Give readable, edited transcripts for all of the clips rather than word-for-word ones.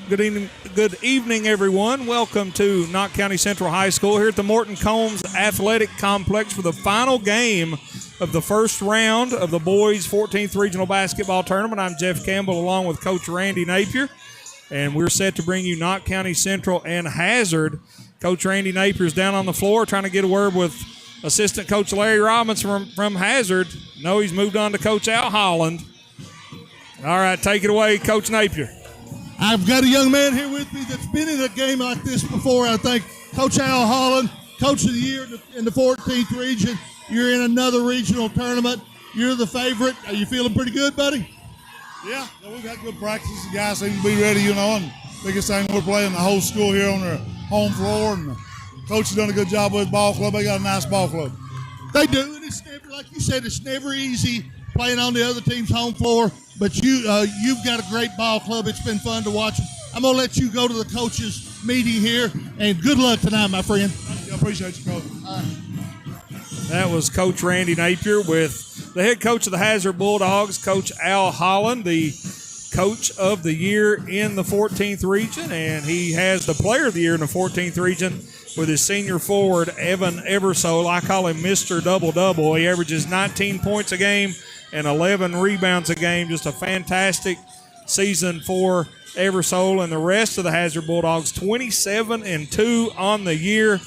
Good evening, everyone. Welcome to Knott County Central High School here at the Morton Combs Athletic Complex for the final game of the first round of the boys 14th Regional Basketball Tournament. I'm Jeff Campbell along with Coach Randy Napier, and we're set to bring you Knott County Central and Hazard. Coach Randy Napier's down on the floor trying to get a word with Assistant Coach Larry Robbins from Hazard. No, he's moved on to Coach Al Holland. All right, take it away, Coach Napier. I've got a young man here with me that's been in a game like this before. I think Coach Al Holland, Coach of the Year in the 14th region. You're in another regional tournament. You're the favorite. Are you feeling pretty good, buddy? Yeah, we've got good practice. The guys seem to be ready, and biggest thing we're playing the whole school here on their home floor, and the coach has done a good job with the ball club. They got a nice ball club. They do, and it's never, like you said, it's never easy playing on the other team's home floor, but you've got a great ball club. It's been fun to watch. I'm going to let you go to the coaches' meeting here, and good luck tonight, my friend. I appreciate you, Coach. That was Coach Randy Napier with the head coach of the Hazard Bulldogs, Coach Al Holland, the Coach of the Year in the 14th region, and he has the Player of the Year in the 14th region with his senior forward, Evan Eversole. I call him Mr. Double-Double. He averages 19 points a game and 11 rebounds a game. Just a fantastic season for Eversole and the rest of the Hazard Bulldogs. 27-2 on the year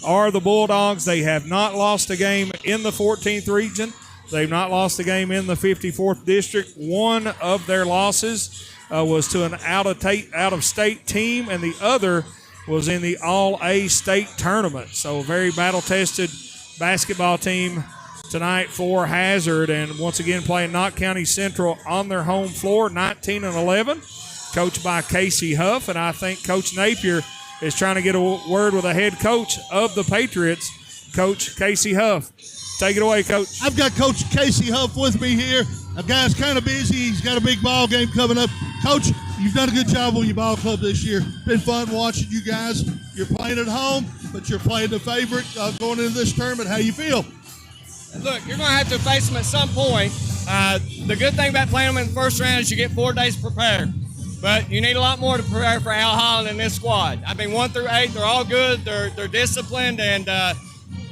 are the Bulldogs. They have not lost a game in the 14th region. They've not lost a game in the 54th district. One of their losses was to an out-of-state team, and the other was in the All-A state tournament. So a very battle-tested basketball team tonight for Hazard, and once again playing Knott County Central on their home floor, 19-11, coached by Casey Huff. And I think Coach Napier is trying to get a word with the head coach of the Patriots, Coach Casey Huff. Take it away, Coach. I've got Coach Casey Huff with me here. A guy's kind of busy. He's got a big ball game coming up. Coach, you've done a good job on your ball club this year. Been fun watching you guys. You're playing at home, but you're playing the favorite going into this tournament. How you feel? Look, you're going to have to face them at some point. The good thing about playing them in the first round is you get 4 days to prepare. But you need a lot more to prepare for Al Holland and this squad. I mean, 1 through 8, they're all good. They're disciplined, and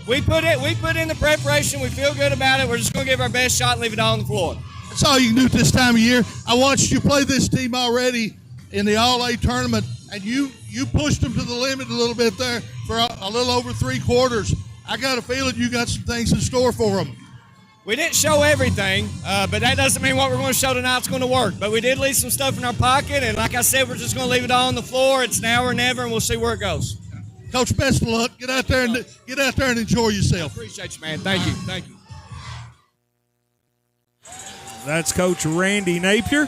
we put in the preparation. We feel good about it. We're just going to give our best shot and leave it all on the floor. That's all you can do this time of year. I watched you play this team already in the All-A tournament, and you pushed them to the limit a little bit there for a little over 3 quarters. I got a feeling you got some things in store for them. We didn't show everything, but that doesn't mean what we're going to show tonight's going to work. But we did leave some stuff in our pocket, and like I said, we're just going to leave it all on the floor. It's now or never, and we'll see where it goes. Coach, best of luck. Get out there and enjoy yourself. Appreciate you, man. Thank you. Thank you. That's Coach Randy Napier.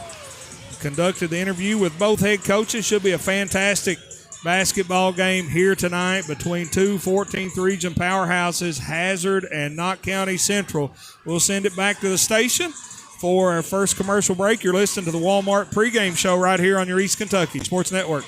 Conducted the interview with both head coaches. Should be a fantastic basketball game here tonight between two 14th region powerhouses, Hazard and Knott County Central. We'll send it back to the station for our first commercial break. You're listening to the Walmart pregame show right here on your East Kentucky Sports Network.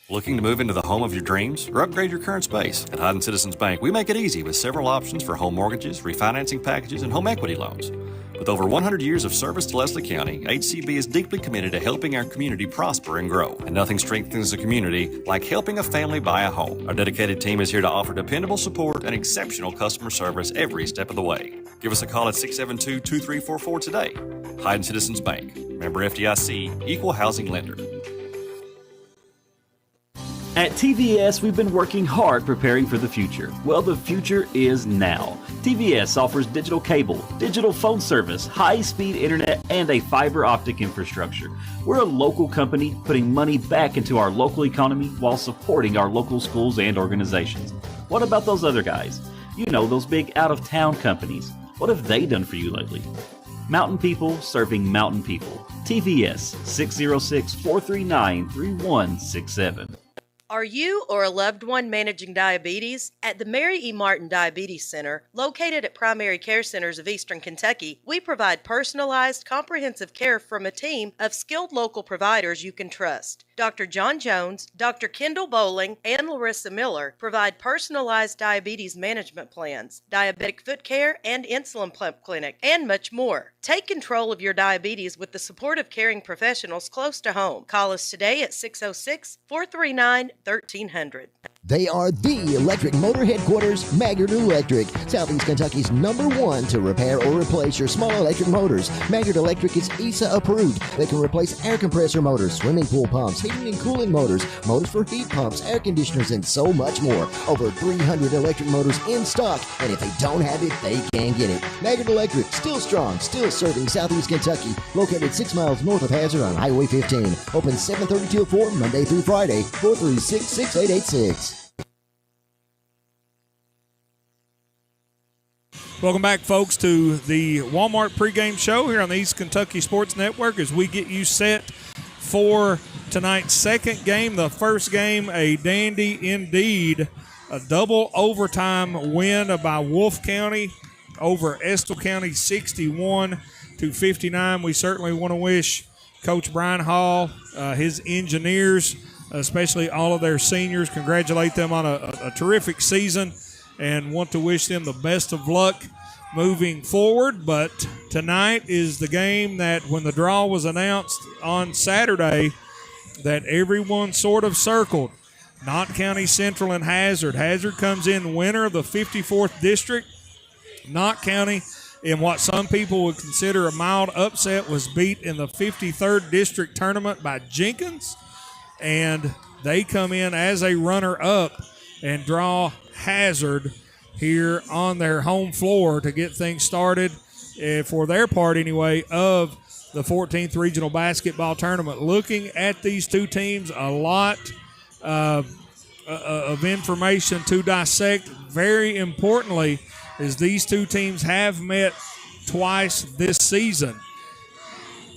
Looking to move into the home of your dreams or upgrade your current space? At Hyden Citizens Bank, we make it easy with several options for home mortgages, refinancing packages, and home equity loans. With over 100 years of service to Leslie County, HCB is deeply committed to helping our community prosper and grow. And nothing strengthens a community like helping a family buy a home. Our dedicated team is here to offer dependable support and exceptional customer service every step of the way. Give us a call at 672-2344 today. Hyden Citizens Bank. Member FDIC, Equal Housing Lender. At TVS, we've been working hard preparing for the future. Well, the future is now. TVS offers digital cable, digital phone service, high-speed internet, and a fiber optic infrastructure. We're a local company putting money back into our local economy while supporting our local schools and organizations. What about those other guys? You know, those big out-of-town companies. What have they done for you lately? Mountain people serving mountain people. TVS, 606-439-3167. Are you or a loved one managing diabetes? At the Mary E. Martin Diabetes Center, located at Primary Care Centers of Eastern Kentucky, we provide personalized, comprehensive care from a team of skilled local providers you can trust. Dr. John Jones, Dr. Kendall Bowling, and Larissa Miller provide personalized diabetes management plans, diabetic foot care, and insulin pump clinic, and much more. Take control of your diabetes with the support of caring professionals close to home. Call us today at 606-439-1300. They are the electric motor headquarters, Maggard Electric, Southeast Kentucky's #1 to repair or replace your small electric motors. Maggard Electric is ESA approved. They can replace air compressor motors, swimming pool pumps, heating and cooling motors, motors for heat pumps, air conditioners, and so much more. Over 300 electric motors in stock, and if they don't have it, they can get it. Maggard Electric, still strong, still serving Southeast Kentucky, located 6 miles north of Hazard on Highway 15. Open 7:30 till 4, Monday through Friday, 436-6886. Welcome back, folks, to the Walmart pregame show here on the East Kentucky Sports Network as we get you set for tonight's second game. The first game, a dandy indeed, a double overtime win by Wolfe County over Estill County 61-59. We certainly want to wish Coach Brian Hall, his engineers, especially all of their seniors, congratulate them on a terrific season and want to wish them the best of luck moving forward. But tonight is the game that when the draw was announced on Saturday that everyone sort of circled. Knott County Central and Hazard. Hazard comes in winner of the 54th district. Knott County, in what some people would consider a mild upset, was beat in the 53rd district tournament by Jenkins. And they come in as a runner-up and draw Hazard here on their home floor to get things started, for their part anyway, of the 14th Regional Basketball Tournament. Looking at these two teams, a lot of information to dissect. Very importantly is these two teams have met twice this season.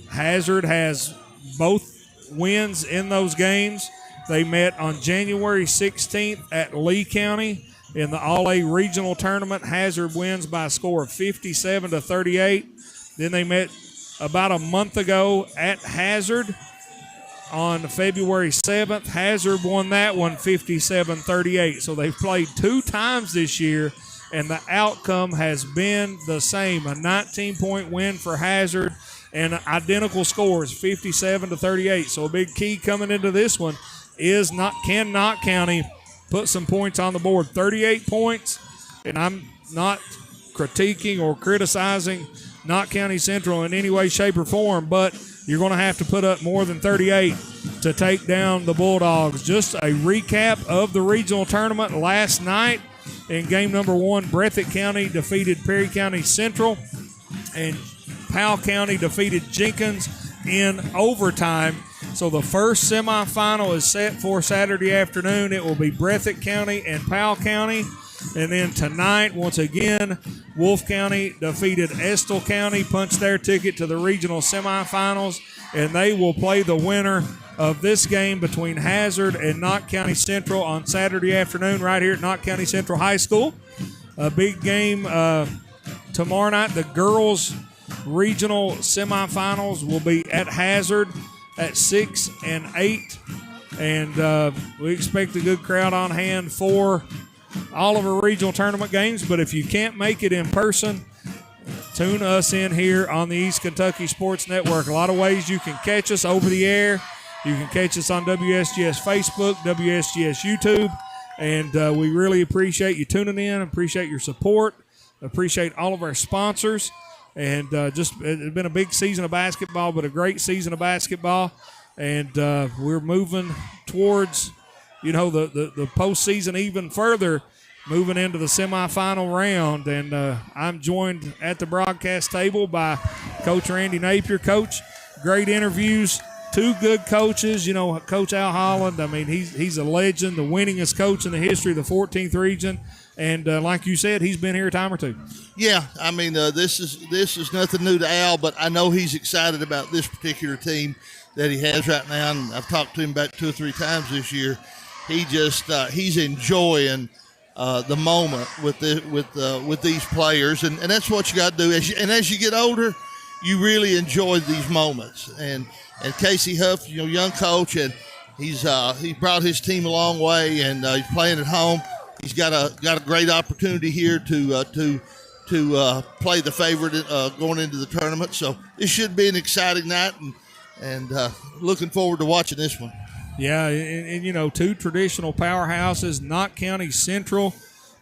Hazard has both wins in those games. They met on January 16th at Lee County in the All-A Regional Tournament. Hazard wins by a score of 57-38. Then they met about a month ago at Hazard on February 7th. Hazard won that one 57-38. So they've played two times this year, and the outcome has been the same. A 19-point win for Hazard and identical scores, 57-38. So a big key coming into this one is can Knott County put some points on the board. 38 points, and I'm not critiquing or criticizing Knott County Central in any way, shape, or form, but you're going to have to put up more than 38 to take down the Bulldogs. Just a recap of the regional tournament last night. In game number 1, Breathitt County defeated Perry County Central, and Powell County defeated Jenkins in overtime. So the first semifinal is set for Saturday afternoon. It will be Breathitt County and Powell County. And then tonight, once again, Wolfe County defeated Estill County, punched their ticket to the regional semifinals, and they will play the winner of this game between Hazard and Knott County Central on Saturday afternoon right here at Knott County Central High School. A big game tomorrow night. The girls' regional semifinals will be at Hazard at 6 and 8, and we expect a good crowd on hand for all of our regional tournament games. But if you can't make it in person, tune us in here on the East Kentucky Sports Network. A lot of ways you can catch us over the air. You can catch us on WSGS Facebook, WSGS YouTube, and we really appreciate you tuning in, appreciate your support, appreciate all of our sponsors. And it's been a big season of basketball, but a great season of basketball. And we're moving towards, the postseason even further, moving into the semifinal round. And I'm joined at the broadcast table by Coach Randy Napier. Coach, great interviews, two good coaches. Coach Al Holland, he's a legend, the winningest coach in the history of the 14th region. And like you said, he's been here a time or two. Yeah, this is nothing new to Al, but I know he's excited about this particular team that he has right now. And I've talked to him about 2 or 3 times this year. He just he's enjoying the moment with these players, and that's what you got to do. As you get older, you really enjoy these moments. And Casey Huff, young coach, and He brought his team a long way, and he's playing at home. He's got a great opportunity here to play the favorite going into the tournament. So this should be an exciting night, and looking forward to watching this one. Yeah, and two traditional powerhouses. Knott County Central,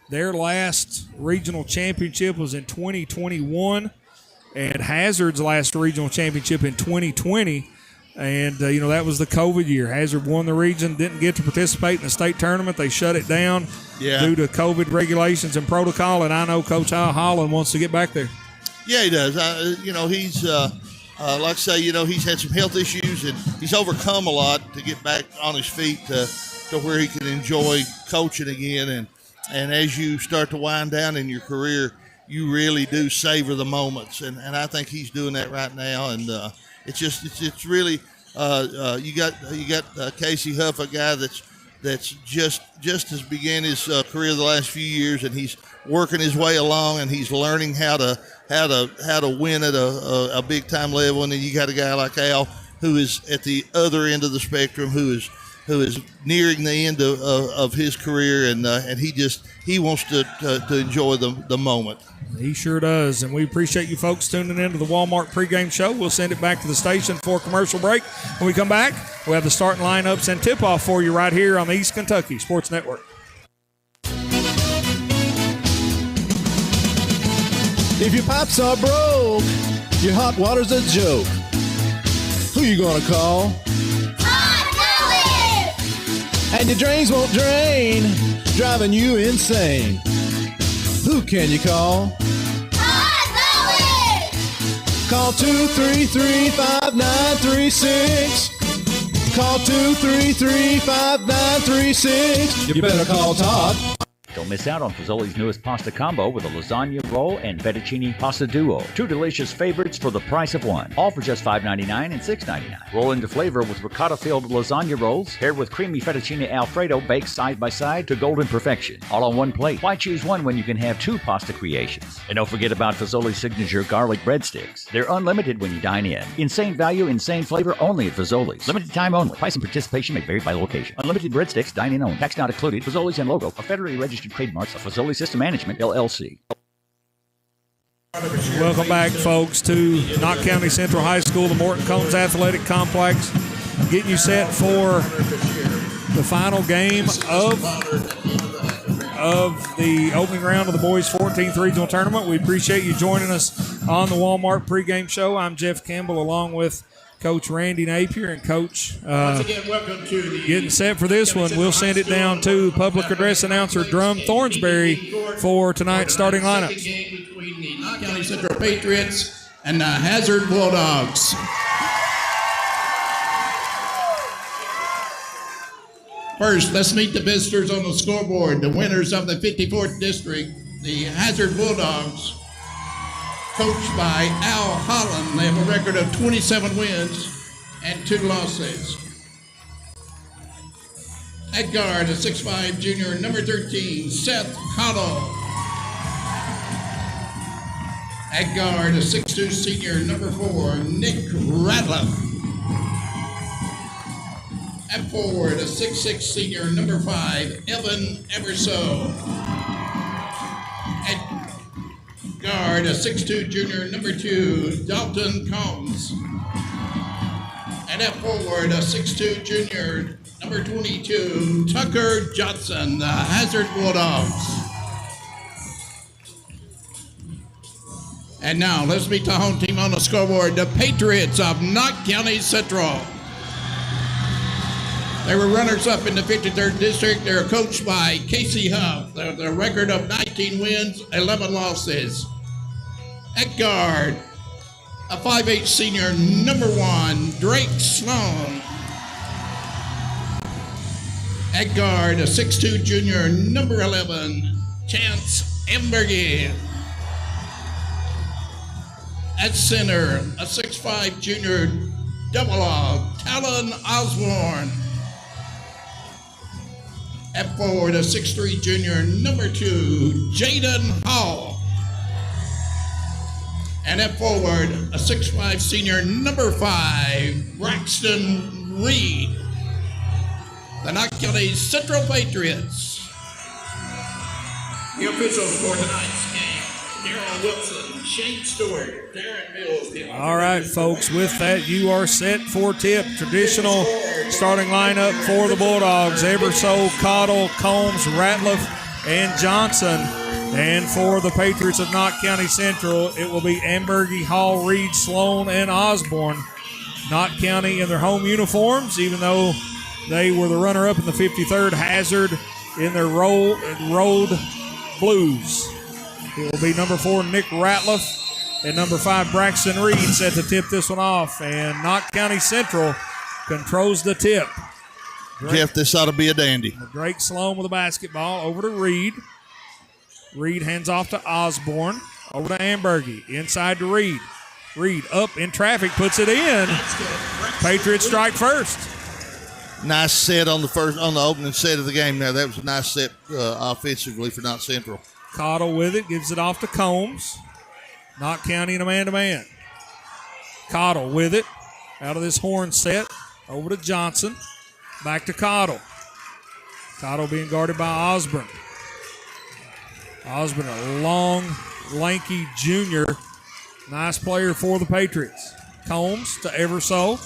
their last regional championship was in 2021, and Hazard's last regional championship in 2020. And, that was the COVID year. Hazard won the region, didn't get to participate in the state tournament. They shut it down due to COVID regulations and protocol, and I know Coach Al Holland wants to get back there. Yeah, he does. He's, like I say, he's had some health issues, and he's overcome a lot to get back on his feet to where he can enjoy coaching again. And as you start to wind down in your career, you really do savor the moments. And I think he's doing that right now. And it's really you got Casey Huff, a guy that's just has began his career the last few years, and he's working his way along, and he's learning how to win at a big time level. And then you got a guy like Al, who is at the other end of the spectrum, who is nearing the end of his career, and he wants to enjoy the moment. He sure does, and we appreciate you folks tuning in to the Walmart pregame show. We'll send it back to the station for a commercial break. When we come back, we'll have the starting lineups and tip-off for you right here on the East Kentucky Sports Network. If your pipes are broke, your hot water's a joke, who you gonna call? Hot Gully! And your drains won't drain, driving you insane. Who can you call? Hot Gully! Call 233-5936. Call 233-5936. You better call Todd. Don't miss out on Fazoli's newest pasta combo with a lasagna roll and fettuccine pasta duo. Two delicious favorites for the price of one. All for just $5.99 and $6.99. Roll into flavor with ricotta-filled lasagna rolls paired with creamy fettuccine Alfredo baked side by side to golden perfection. All on one plate. Why choose one when you can have two pasta creations? And don't forget about Fazoli's signature garlic breadsticks. They're unlimited when you dine in. Insane value, insane flavor only at Fazoli's. Limited time only. Price and participation may vary by location. Unlimited breadsticks, dine in only. Tax not included. Fazoli's and logo are federally registered trademarks of Fazoli System Management, LLC. Welcome back, folks, to Knott County Central High School, the Morton Combs Athletic Complex, getting you set for the final game of the opening round of the boys' 14th regional tournament. We appreciate you joining us on the Walmart pregame show. I'm Jeff Campbell, along with Coach Randy Napier, and Coach getting set for this one. We'll send it down to public address announcer Drum Thornsberry for tonight's starting lineups. Between the Knott County Central Patriots and the Hazard Bulldogs. First, let's meet the visitors on the scoreboard. The winners of the 54th District, the Hazard Bulldogs, coached by Al Holland. They have a record of 27 wins and 2 losses. At guard, a 6'5" junior, number 13, Seth Cottle. At guard, a 6'2" senior, number 4, Nick Radliff. At forward, a 6'6" senior, number 5, Evan Everso. At guard, a 6'2" junior, number 2, Dalton Combs. And at forward, a 6'2" junior, number 22, Tucker Johnson, the Hazard Bulldogs. And now, let's meet the home team on the scoreboard, the Patriots of Knott County Central. They were runners-up in the 53rd District. They're coached by Casey Huff. They have a record of 19 wins, 11 losses. At guard, a 5'8" senior, number 1, Drake Sloan. At guard, a 6'2" junior, number 11, Chance Embergy. At center, a 6'5" junior, double A, Talon Osborne. At forward, a 6'3" junior, number 2, Jaden Hall. And at forward, a 6'5" senior, number 5, Braxton Reed. the Knott County Central Patriots. The officials for tonight's game, Darrell Wilson, Shane Stewart, Darren Mills. All right, folks, with that, you are set for tip. Traditional starting lineup for the Bulldogs: Everso, Cottle, Combs, Ratliff, and Johnson. And for the Patriots of Knott County Central, it will be Ambergy, Hall, Reed, Sloan, and Osborne. Knott County in their home uniforms, even though they were the runner-up in the 53rd, Hazard in their road blues. It will be number 4, Nick Ratliff, and number 5, Braxton Reed, set to tip this one off. And Knott County Central controls the tip. Jeff, this ought to be a dandy. Drake Sloan with the basketball over to Reed. Reed hands off to Osborne. Over to Ambergy. Inside to Reed. Reed up in traffic, puts it in. Patriots strike first. Nice set on the opening set of the game there. That was a nice set offensively for Knott Central. Cottle with it, gives it off to Combs. Knott County in a man-to-man. Cottle with it, out of this horn set, over to Johnson. Back to Cottle. Cottle being guarded by Osborne. Osborne, a long, lanky junior. Nice player for the Patriots. Combs to Everso.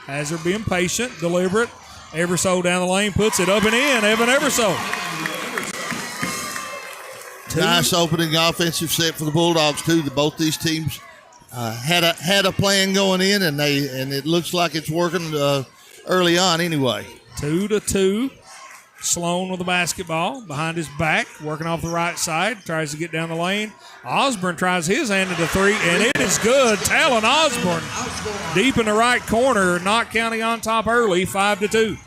Hazard being patient, deliberate. Everso down the lane, puts it up and in. Evan Everso. Nice opening offensive set for the Bulldogs too. Both these teams had a plan going in, and it looks like it's working early on anyway. 2-2. Sloan with the basketball behind his back, working off the right side, tries to get down the lane. Osborne tries his hand into 3, and it is good. Talon Osborne deep in the right corner. Knott County on top early, 5-2.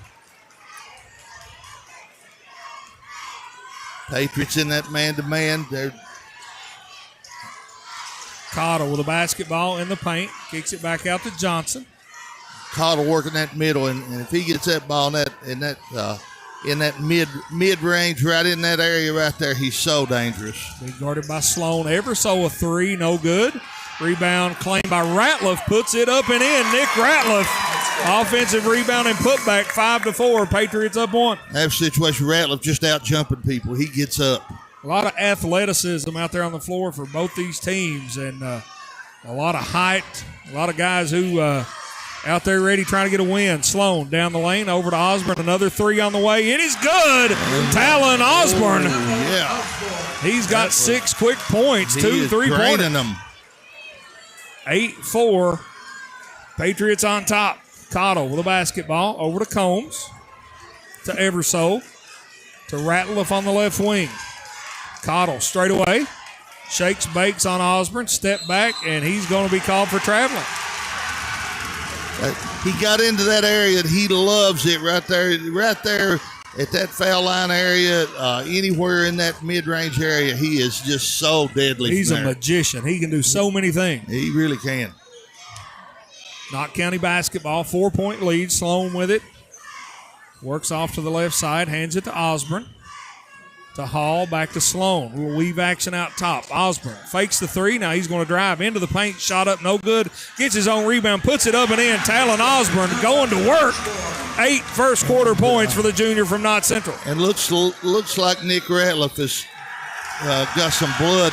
Patriots in that man-to-man. They're Cottle with the basketball in the paint, kicks it back out to Johnson. Cottle working that middle, and if he gets that ball in that mid range, right in that area right there, he's so dangerous. Being guarded by Sloan. Everso a 3, no good. Rebound claimed by Ratliff, puts it up and in. Nick Ratliff, offensive rebound and putback, 5-4. Patriots up 1. That situation, Ratliff just out jumping people. He gets up. A lot of athleticism out there on the floor for both these teams, and a lot of height. A lot of guys who out there ready trying to get a win. Sloan down the lane, over to Osborne. Another 3 on the way. It is good. Talon Osborne. Yeah. He's got 6 quick points, 2 3-pointers. Them. 8-4. Patriots on top. Cottle with a basketball. Over to Combs. To Everso. To Ratliff on the left wing. Cottle straight away. Shakes, bakes on Osborne. Step back, and he's going to be called for traveling. He got into that area, and he loves it right there at that foul line area. Anywhere in that mid-range area, he is just so deadly. He's a magician. He can do so many things. He really can. Knott County basketball, 4-point lead. Sloan with it. Works off to the left side, hands it to Osborne. To Hall, back to Sloan. A little weave action out top. Osborne fakes the 3. Now he's going to drive into the paint. Shot up, no good. Gets his own rebound, puts it up and in. Talon Osborne going to work. 8 first quarter points for the junior from Knott Central. And looks like Nick Ratliff has got some blood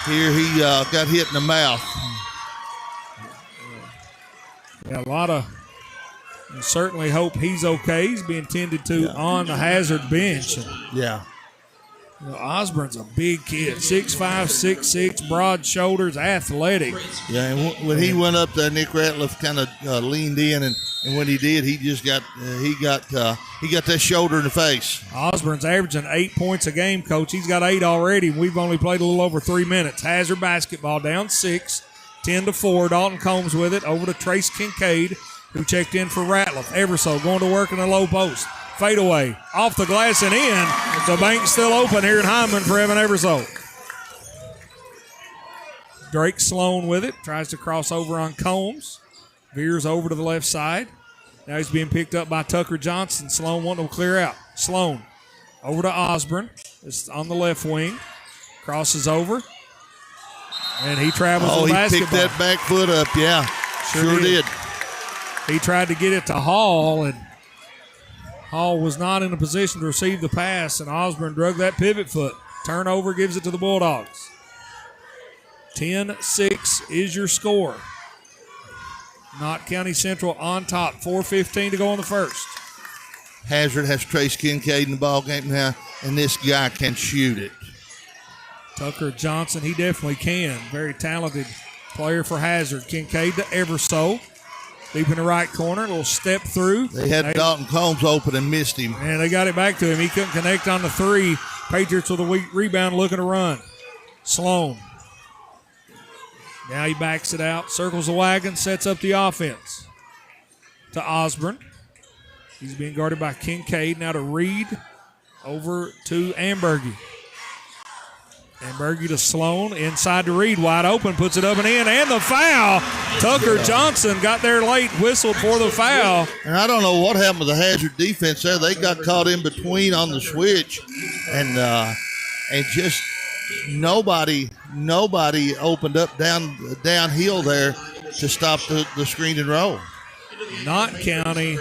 here. He got hit in the mouth. Yeah, a lot of. And certainly hope he's okay. He's being tended to on the Hazard bench. Yeah. You know, Osborne's a big kid, 6'5", 6'6", broad shoulders, athletic. Yeah, and when he went up there, Nick Ratliff kind of leaned in, and when he did, he just got that shoulder in the face. Osborne's averaging 8 points a game, Coach. He's got 8 already. We've only played a little over 3 minutes. Hazard basketball down 6, 10-4. Dalton Combs with it over to Trace Kincaid, who checked in for Ratliff. Everso going to work in the low post. Fade away, off the glass and in. The bank's still open here in Hyman for Evan Everso. Drake Sloan with it, tries to cross over on Combs. Veers over to the left side. Now he's being picked up by Tucker Johnson. Sloan wanting to clear out. Sloan over to Osborne. It's on the left wing. Crosses over. And he travels with the basketball. He picked that back foot up, yeah. Sure did. He tried to get it to Hall, and Hall was not in a position to receive the pass, and Osborne drug that pivot foot. Turnover gives it to the Bulldogs. 10-6 is your score. Knott County Central on top. 4:15 to go in the first. Hazard has Trace Kincaid in the ball game now, and this guy can shoot it. Tucker Johnson, he definitely can. Very talented player for Hazard. Kincaid to Everso. Deep in the right corner, a little step through. They had Dalton Combs open and missed him. And they got it back to him. He couldn't connect on the three. Patriots with a weak rebound looking to run. Sloan. Now he backs it out, circles the wagon, sets up the offense. To Osborne. He's being guarded by Kincaid. Now to Reed. Over to Ambergy. Ambergy to Sloan. Inside to Reed. Wide open. Puts it up and in. And the foul. Tucker Johnson got there late. Whistled for the foul. And I don't know what happened to the Hazard defense there. They got caught in between on the switch. And just nobody opened up downhill there to stop the screen and roll. Knott County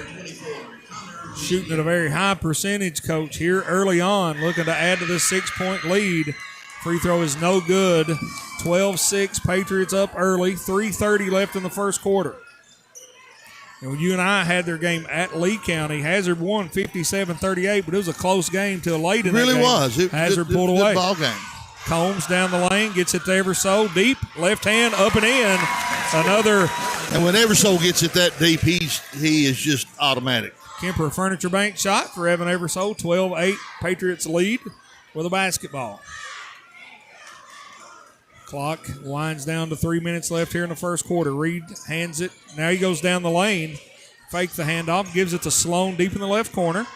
shooting at a very high percentage, Coach, here early on, looking to add to this 6-point lead. Free throw is no good. 12-6, Patriots up early. 3:30 left in the first quarter. And when you and I had their game at Lee County, Hazard won 57-38, but it was a close game till late in It really that game. was. Hazard pulled it was a away. good ball game. Combs down the lane, gets it to Everso. Deep, left hand, up and in. Another. And when Everso gets it that deep, he is just automatic. Kemper Furniture Bank shot for Evan Everso. 12-8, Patriots lead with a basketball. Clock winds down to 3 minutes left here in the first quarter. Reed hands it. Now he goes down the lane. Fake the handoff. Gives it to Sloan deep in the left corner.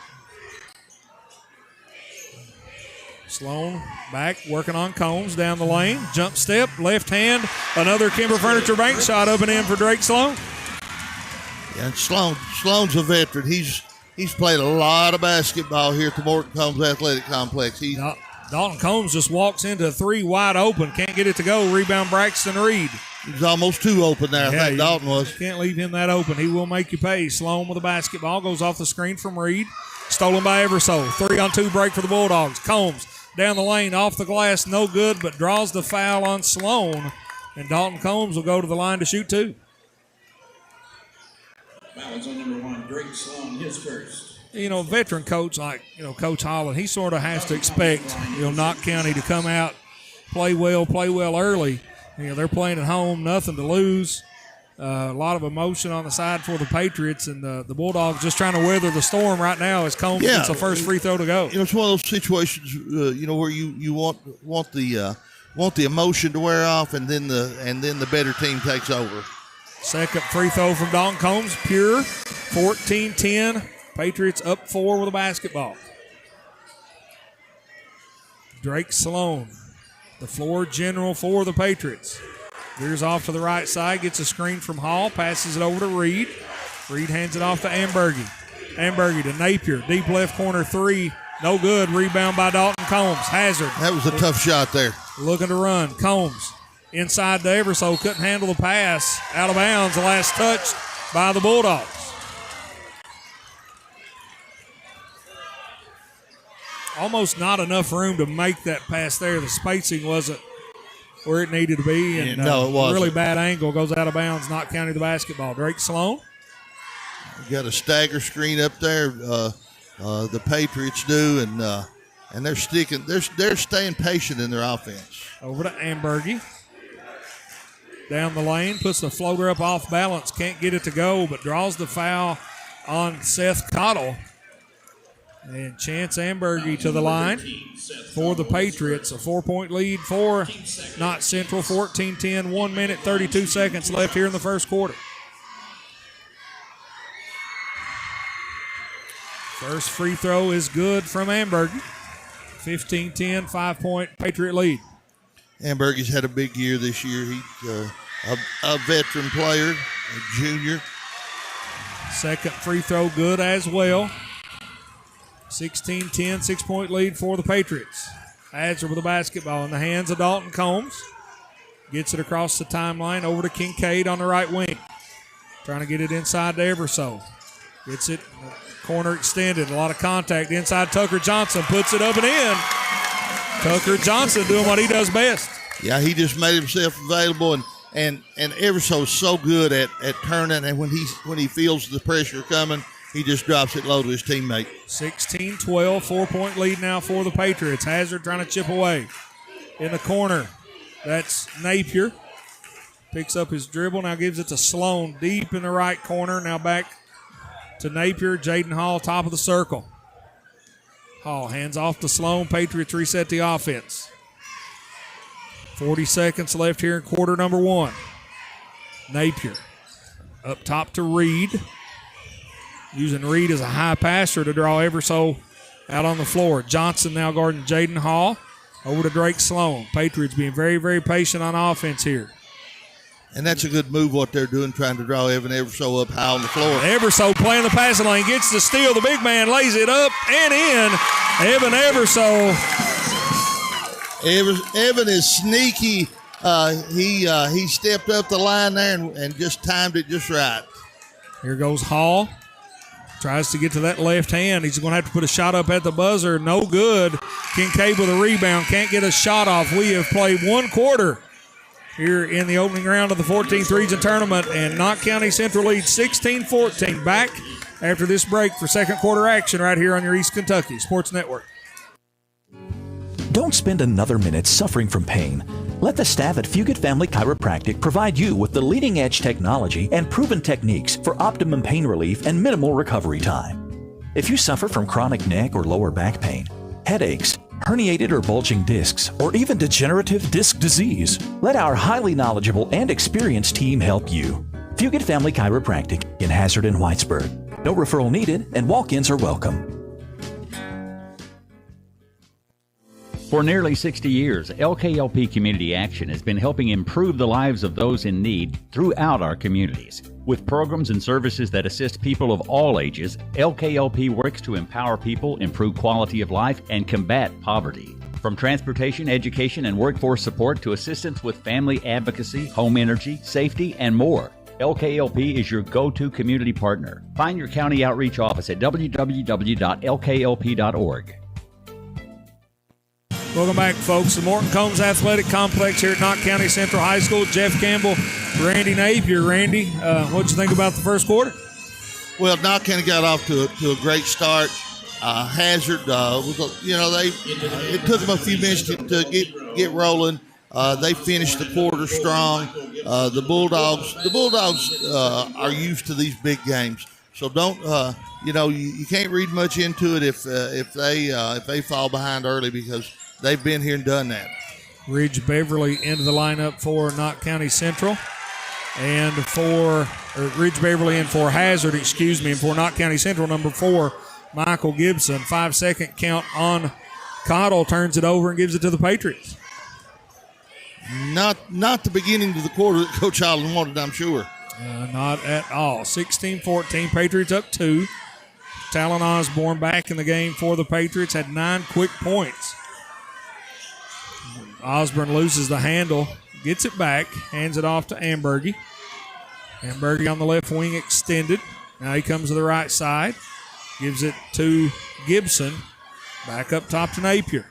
Sloan back, working on Combs down the lane. Jump step, left hand. Another Kemper Furniture Bank shot up and in for Drake Sloan. Yeah, and Sloan's a veteran. He's played a lot of basketball here at the Morton Combs Athletic Complex. Dalton Combs just walks into a three wide open. Can't get it to go. Rebound Braxton Reed. He was almost too open there. I think Dalton was. Can't leave him that open. He will make you pay. Sloan with the basketball. Goes off the screen from Reed. Stolen by Everso. 3-on-2 break for the Bulldogs. Combs down the lane, off the glass, no good, but draws the foul on Sloan. And Dalton Combs will go to the line to shoot two. Foul is on number 1, Drake Sloan, his first. You know, veteran coach like, Coach Holland, he sort of has to expect, Knott County to come out, play well early. They're playing at home, nothing to lose. A lot of emotion on the side for the Patriots, and the Bulldogs just trying to weather the storm right now as Combs gets the first free throw to go. It's one of those situations, where you want the emotion to wear off, and then the better team takes over. Second free throw from Dalton Combs, pure. 14-10. Patriots up 4 with a basketball. Drake Sloan, the floor general for the Patriots. Veers off to the right side, gets a screen from Hall, passes it over to Reed. Reed hands it off to Ambergy. Ambergy to Napier, deep left corner three, no good. Rebound by Dalton Combs. Hazard. That was a tough shot there. Looking to run. Combs inside to Everso, couldn't handle the pass. Out of bounds, the last touch by the Bulldogs. Almost not enough room to make that pass there. The spacing wasn't where it needed to be. And no, it wasn't. Really bad angle, goes out of bounds, Knott County the basketball. Drake Sloan. You got a stagger screen up there. The Patriots do, and they're sticking. They're staying patient in their offense. Over to Ambergy. Down the lane, puts the floater up off balance. Can't get it to go, but draws the foul on Seth Cottle. And Chance Ambergy to the line for the Patriots. A 4-point lead for Knott Central. 14-10, 1 minute, 32 seconds left here in the first quarter. First free throw is good from Ambergy. 15-10, 5-point Patriot lead. Ambergy's had a big year this year. He's a veteran player, a junior. Second free throw good as well. 16-10, 6-point lead for the Patriots. Hazard with the basketball in the hands of Dalton Combs. Gets it across the timeline over to Kincaid on the right wing. Trying to get it inside to Everso. Gets it, corner extended, a lot of contact inside. Tucker Johnson puts it up and in. Tucker Johnson doing what he does best. Yeah, he just made himself available and ever so good at turning, and when he feels the pressure coming, he just drops it low to his teammate. 16-12, 4-point lead now for the Patriots. Hazard trying to chip away. In the corner, that's Napier. Picks up his dribble, now gives it to Sloan deep in the right corner. Now back to Napier. Jaden Hall, top of the circle. Hall hands off to Sloan. Patriots reset the offense. 40 seconds left here in quarter number 1. Napier up top to Reed. Using Reed as a high passer to draw ever so out on the floor. Johnson now guarding Jaden Hall. Over to Drake Sloan. Patriots being very, very patient on offense here. And that's a good move what they're doing, trying to draw Evan Everso up high on the floor. Everso playing the passing lane. Gets the steal. The big man lays it up and in. Evan Everso. Evan is sneaky. He stepped up the line there and just timed it just right. Here goes Hall. Tries to get to that left hand. He's going to have to put a shot up at the buzzer. No good. Kincaid with a rebound. Can't get a shot off. We have played one quarter here in the opening round of the 14th region tournament, and Knott County Central leads 16-14. Back after this break for second quarter action right here on your East Kentucky Sports Network. Don't spend another minute suffering from pain. Let the staff at Fugit Family Chiropractic provide you with the leading-edge technology and proven techniques for optimum pain relief and minimal recovery time. If you suffer from chronic neck or lower back pain, headaches, herniated or bulging discs, or even degenerative disc disease, let our highly knowledgeable and experienced team help you. Fugit Family Chiropractic in Hazard and Whitesburg. No referral needed, and walk-ins are welcome. For nearly 60 years, LKLP Community Action has been helping improve the lives of those in need throughout our communities. With programs and services that assist people of all ages, LKLP works to empower people, improve quality of life, and combat poverty. From transportation, education, and workforce support to assistance with family advocacy, home energy, safety, and more, LKLP is your go-to community partner. Find your county outreach office at www.lklp.org. Welcome back, folks. The Morton Combs Athletic Complex here at Knott County Central High School. Jeff Campbell, Randy Napier. Randy, what'd you think about the first quarter? Well, Knott County got off to a great start. Hazard, it took them a few minutes to get rolling. They finished the quarter strong. The Bulldogs are used to these big games, so don't you can't read much into it if they fall behind early, because they've been here and done that. Ridge Beverly into the lineup for Knott County Central, and Ridge Beverly in for Hazard, and for Knott County Central, number 4, Michael Gibson. 5-second count on Cottle, turns it over and gives it to the Patriots. Not the beginning of the quarter that Coach Allen wanted, I'm sure. Not at all. 16-14, Patriots up 2. Talon Osborne back in the game for the Patriots, had 9 quick points. Osborne loses the handle, gets it back, hands it off to Ambergy. Ambergy on the left wing extended. Now he comes to the right side, gives it to Gibson. Back up top to Napier.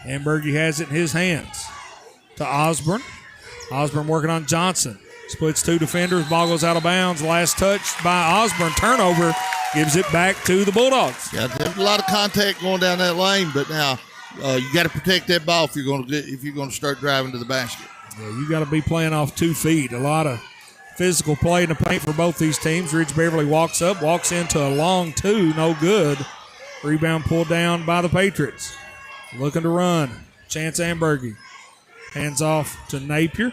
Ambergy has it in his hands. To Osborne. Osborne working on Johnson. Splits 2 defenders. Ball goes out of bounds. Last touch by Osborne. Turnover. Gives it back to the Bulldogs. Yeah, there's a lot of contact going down that lane, but now you got to protect that ball if you're going to start driving to the basket. Yeah, you got to be playing off 2 feet. A lot of physical play in the paint for both these teams. Ridge Beverly walks into a long 2, no good. Rebound pulled down by the Patriots. Looking to run. Chance Ambergy. Hands off to Napier.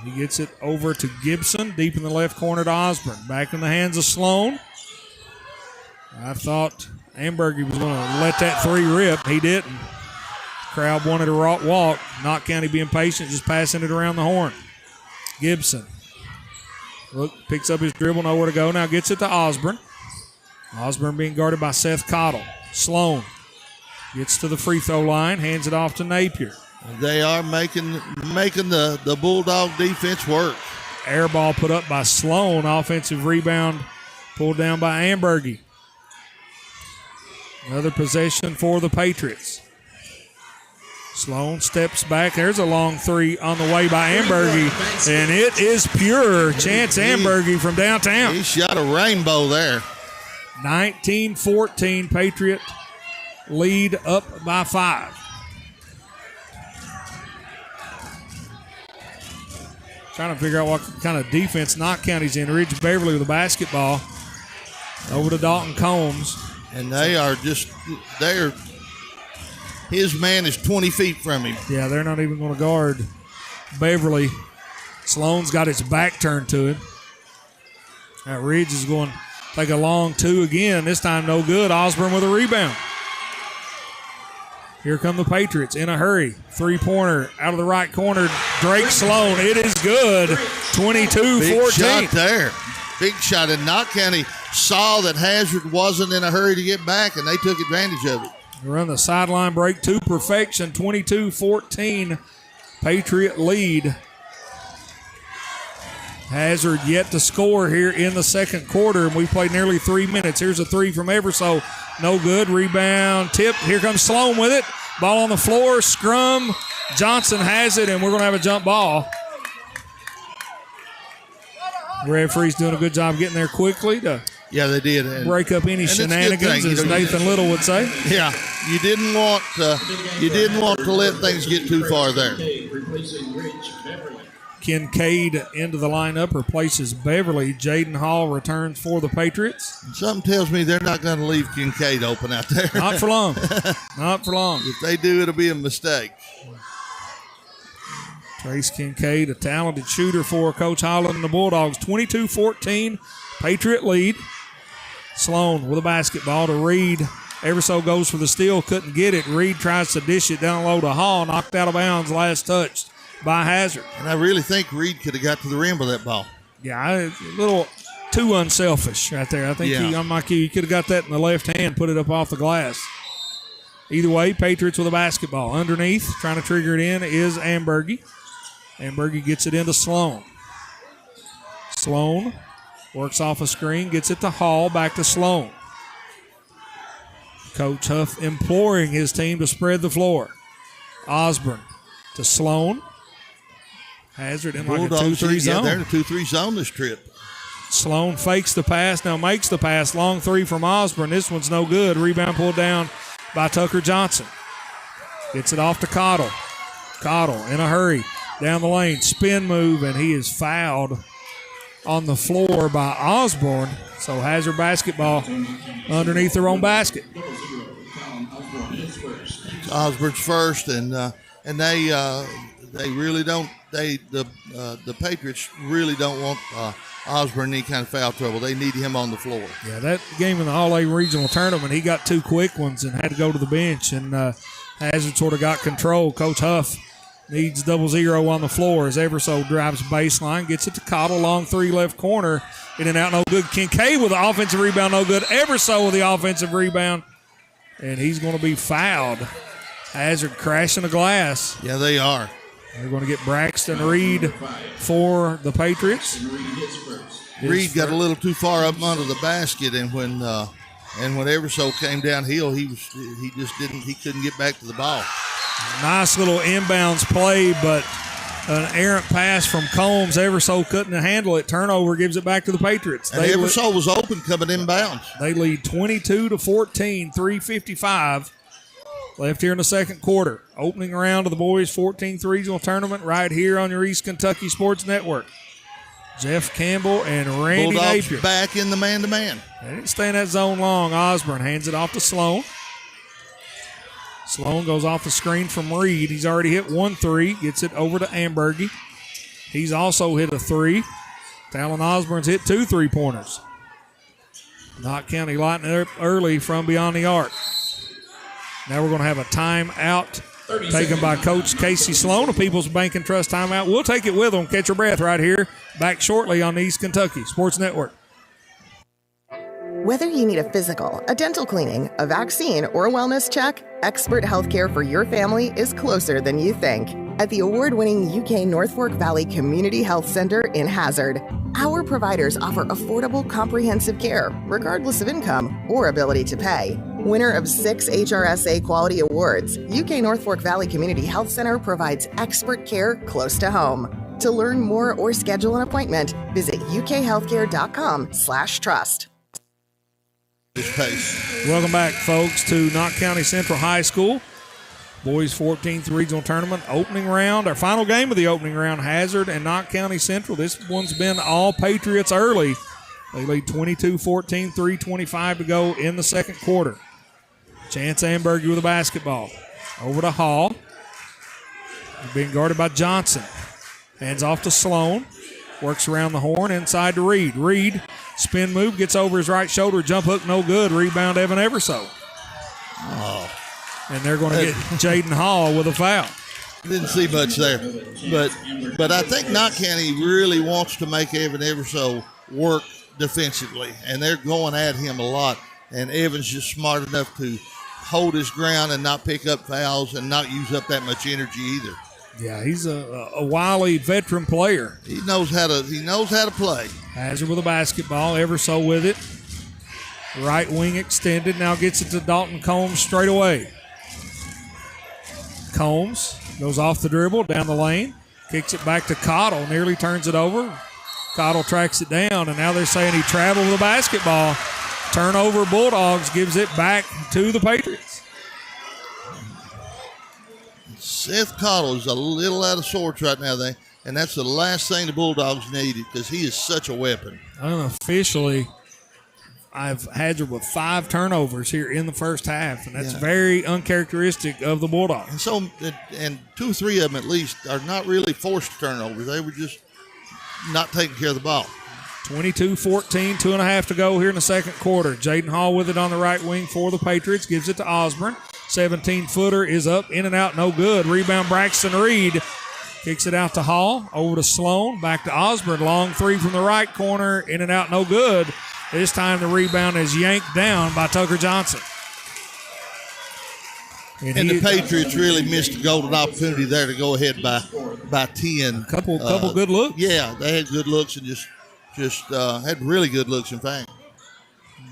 He gets it over to Gibson, deep in the left corner to Osborne. Back in the hands of Sloan. I thought Ambergy was going to let that 3 rip. He didn't. Crowd wanted a walk. Knott County being patient, just passing it around the horn. Gibson. Picks up his dribble, nowhere to go. Now gets it to Osborne. Osborne being guarded by Seth Cottle. Sloan gets to the free throw line, hands it off to Napier. They are making the Bulldog defense work. Air ball put up by Sloan. Offensive rebound Pulled down by Ambergy. Another possession for the Patriots. Sloan steps back. There's a long three on the way by Ambergy, and it is pure. Chance Ambergy from downtown. He shot a rainbow there. 19-14, Patriot lead up by 5. Trying to figure out what kind of defense Knott County's in. Ridge Beverly with the basketball over to Dalton Combs. And his man is 20 feet from him. Yeah, they're not even going to guard Beverly. Sloan's got his back turned to him. Now Ridge is going to take a long two again. This time no good. Osborne with a rebound. Here come the Patriots in a hurry. Three-pointer out of the right corner. Drake Sloan. It is good. 22-14. Big shot there. Big shot. And Knott County saw that Hazard wasn't in a hurry to get back, and they took advantage of it. Run the sideline break to perfection. 22-14. Patriot lead. Hazard yet to score here in the second quarter, and we played nearly 3 minutes. Here's a three from Everso. No good. Rebound tipped. Here comes Sloan with it. Ball on the floor. Scrum. Johnson has it, and we're going to have a jump ball. The referee's doing a good job getting there quickly to they did. Break up any shenanigans, as Nathan Little would say. Yeah, you didn't want to let things get too far there. Kincaid into the lineup, replaces Beverly. Jaden Hall returns for the Patriots. Something tells me they're not going to leave Kincaid open out there. Not for long. Not for long. If they do, it'll be a mistake. Trace Kincaid, a talented shooter for Coach Holland and the Bulldogs. 22-14, Patriot lead. Sloan with a basketball to Reed. Everso goes for the steal, couldn't get it. Reed tries to dish it down low to Hall, knocked out of bounds, last touched by Hazard. And I really think Reed could have got to the rim with that ball. Yeah, a little too unselfish right there. I think he could have got that in the left hand, put it up off the glass. Either way, Patriots with a basketball. Underneath, trying to trigger it in, is Ambergy. Ambergy gets it into Sloan. Sloan works off a screen, gets it to Hall, back to Sloan. Coach Huff imploring his team to spread the floor. Osborne to Sloan. Hazard in like a 2-3 zone. Yeah, they're in a 2-3 zone this trip. Sloan fakes the pass, now makes the pass. Long three from Osborne. This one's no good. Rebound pulled down by Tucker Johnson. Gets it off to Cottle. Cottle in a hurry. Down the lane, spin move, and he is fouled on the floor by Osborne. So Hazard basketball underneath their own basket. Osborne's first, and they really don't. The Patriots really don't want Osborne in any kind of foul trouble. They need him on the floor. Yeah, that game in the All-A regional tournament, he got two quick ones and had to go to the bench, and Hazard sort of got control. Coach Huff needs 0-0 on the floor as Everso drives baseline, gets it to Cottle, long three left corner, in and out, no good. Kincaid with the offensive rebound, no good. Everso with the offensive rebound, and he's going to be fouled. Hazard crashing the glass. Yeah, they are. They're going to get Braxton Reed for the Patriots. Reed got a little too far up under the basket, and when Everso came downhill, he couldn't get back to the ball. Nice little inbounds play, but an errant pass from Combs. Everso couldn't handle it. Turnover gives it back to the Patriots. And Everso was open coming inbounds. They lead 22-14, 3:55 left here in the second quarter. Opening round of the boys 14th regional tournament right here on your East Kentucky Sports Network. Jeff Campbell and Randy Bulldogs Napier back in the man-to-man. They didn't stay in that zone long. Osborne hands it off to Sloan. Sloan goes off the screen from Reed. He's already hit 1 3. Gets it over to Ambergy. He's also hit a 3. Talon Osborne's hit 2 3-pointers. Knott County lighting it up early from beyond the arc. Now we're going to have a timeout taken by Coach Casey Sloan, a People's Bank and Trust timeout. We'll take it with them. Catch your breath right here. Back shortly on the East Kentucky Sports Network. Whether you need a physical, a dental cleaning, a vaccine, or a wellness check, expert healthcare for your family is closer than you think. at the award-winning UK North Fork Valley Community Health Center in Hazard. Our providers offer affordable, comprehensive care, regardless of income or ability to pay. Winner of 6 HRSA quality awards, UK North Fork Valley Community Health Center provides expert care close to home. To learn more or schedule an appointment, visit ukhealthcare.com/trust. Welcome back, folks, to Knott County Central High School. Boys 14th Regional Tournament opening round. Our final game of the opening round, Hazard and Knott County Central. This one's been all Patriots early. They lead 22-14, 3:25 to go in the second quarter. Chance Amberger with a basketball. Over to Hall. Being guarded by Johnson. Hands off to Sloan. Works around the horn, inside to Reed. Reed, spin move, gets over his right shoulder, jump hook, no good. Rebound, Evan Everso. Oh. And they're going to get Jaden Hall with a foul. Didn't see much there. But I think Knott County really wants to make Evan Everso work defensively, and they're going at him a lot. And Evan's just smart enough to hold his ground and not pick up fouls and not use up that much energy either. Yeah, he's a wily veteran player. He knows how to play. Hazard with a basketball, Everso with it. Right wing extended, now gets it to Dalton Combs straight away. Combs goes off the dribble, down the lane, kicks it back to Cottle, nearly turns it over. Cottle tracks it down, and now they're saying he traveled with the basketball. Turnover, Bulldogs, gives it back to the Patriots. Seth Cottle is a little out of sorts right now, and that's the last thing the Bulldogs needed because he is such a weapon. Unofficially, I've had with 5 turnovers here in the first half, and that's very uncharacteristic of the Bulldogs. And so, and 2 or 3 of them at least are not really forced turnovers. They were just not taking care of the ball. 22-14, 2.5 to go here in the second quarter. Jaden Hall with it on the right wing for the Patriots, gives it to Osborne. 17-footer is up, in and out, no good. Rebound, Braxton Reed kicks it out to Hall, over to Sloan, back to Osborne. Long 3 from the right corner, in and out, no good. This time the rebound is yanked down by Tucker Johnson. And the Patriots really missed a golden opportunity there to go ahead by 10. Couple good looks. Yeah, they had good looks and just had really good looks, in fact.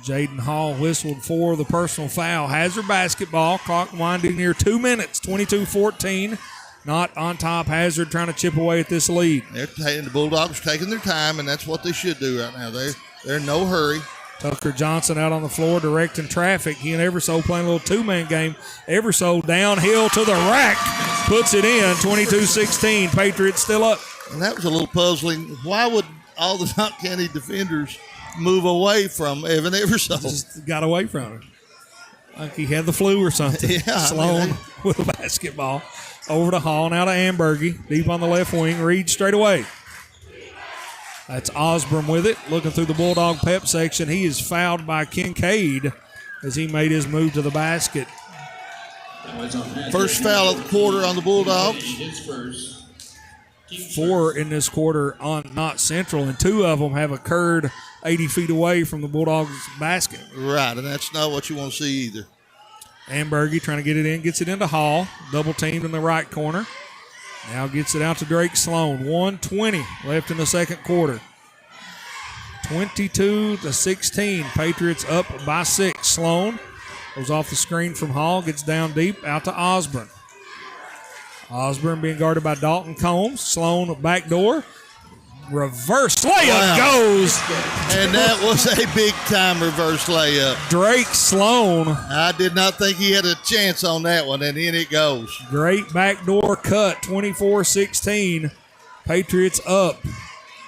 Jaden Hall whistled for the personal foul. Hazard basketball. Clock winding near 2 minutes. 22-14. Not on top. Hazard trying to chip away at this lead. The Bulldogs taking their time, and that's what they should do right now. They're in no hurry. Tucker Johnson out on the floor directing traffic. He and Everso playing a little 2-man game. Everso downhill to the rack. Puts it in. 22-16. Patriots still up. And that was a little puzzling. Why would all the Knott County defenders move away from Evan Everso? Just got away from him. Like he had the flu or something. Yeah, Sloan with a basketball. Over to Hall, now to Amberger. Deep on the left wing. Reed straight away. That's Osborne with it. Looking through the Bulldog pep section. He is fouled by Kincaid as he made his move to the basket. First foul of the quarter on the Bulldogs. 4 in this quarter on Knott Central, and 2 of them have occurred 80 feet away from the Bulldogs basket. Right, and that's not what you want to see either. Amberger trying to get it in, gets it into Hall. Double teamed in the right corner. Now gets it out to Drake Sloan. 1:20 left in the second quarter. 22-16. Patriots up by 6. Sloan goes off the screen from Hall, gets down deep, out to Osborne. Osborne being guarded by Dalton Combs. Sloan backdoor. Reverse layup goes. And that was a big-time reverse layup. Drake Sloan. I did not think he had a chance on that one, and in it goes. Great backdoor cut, 24-16. Patriots up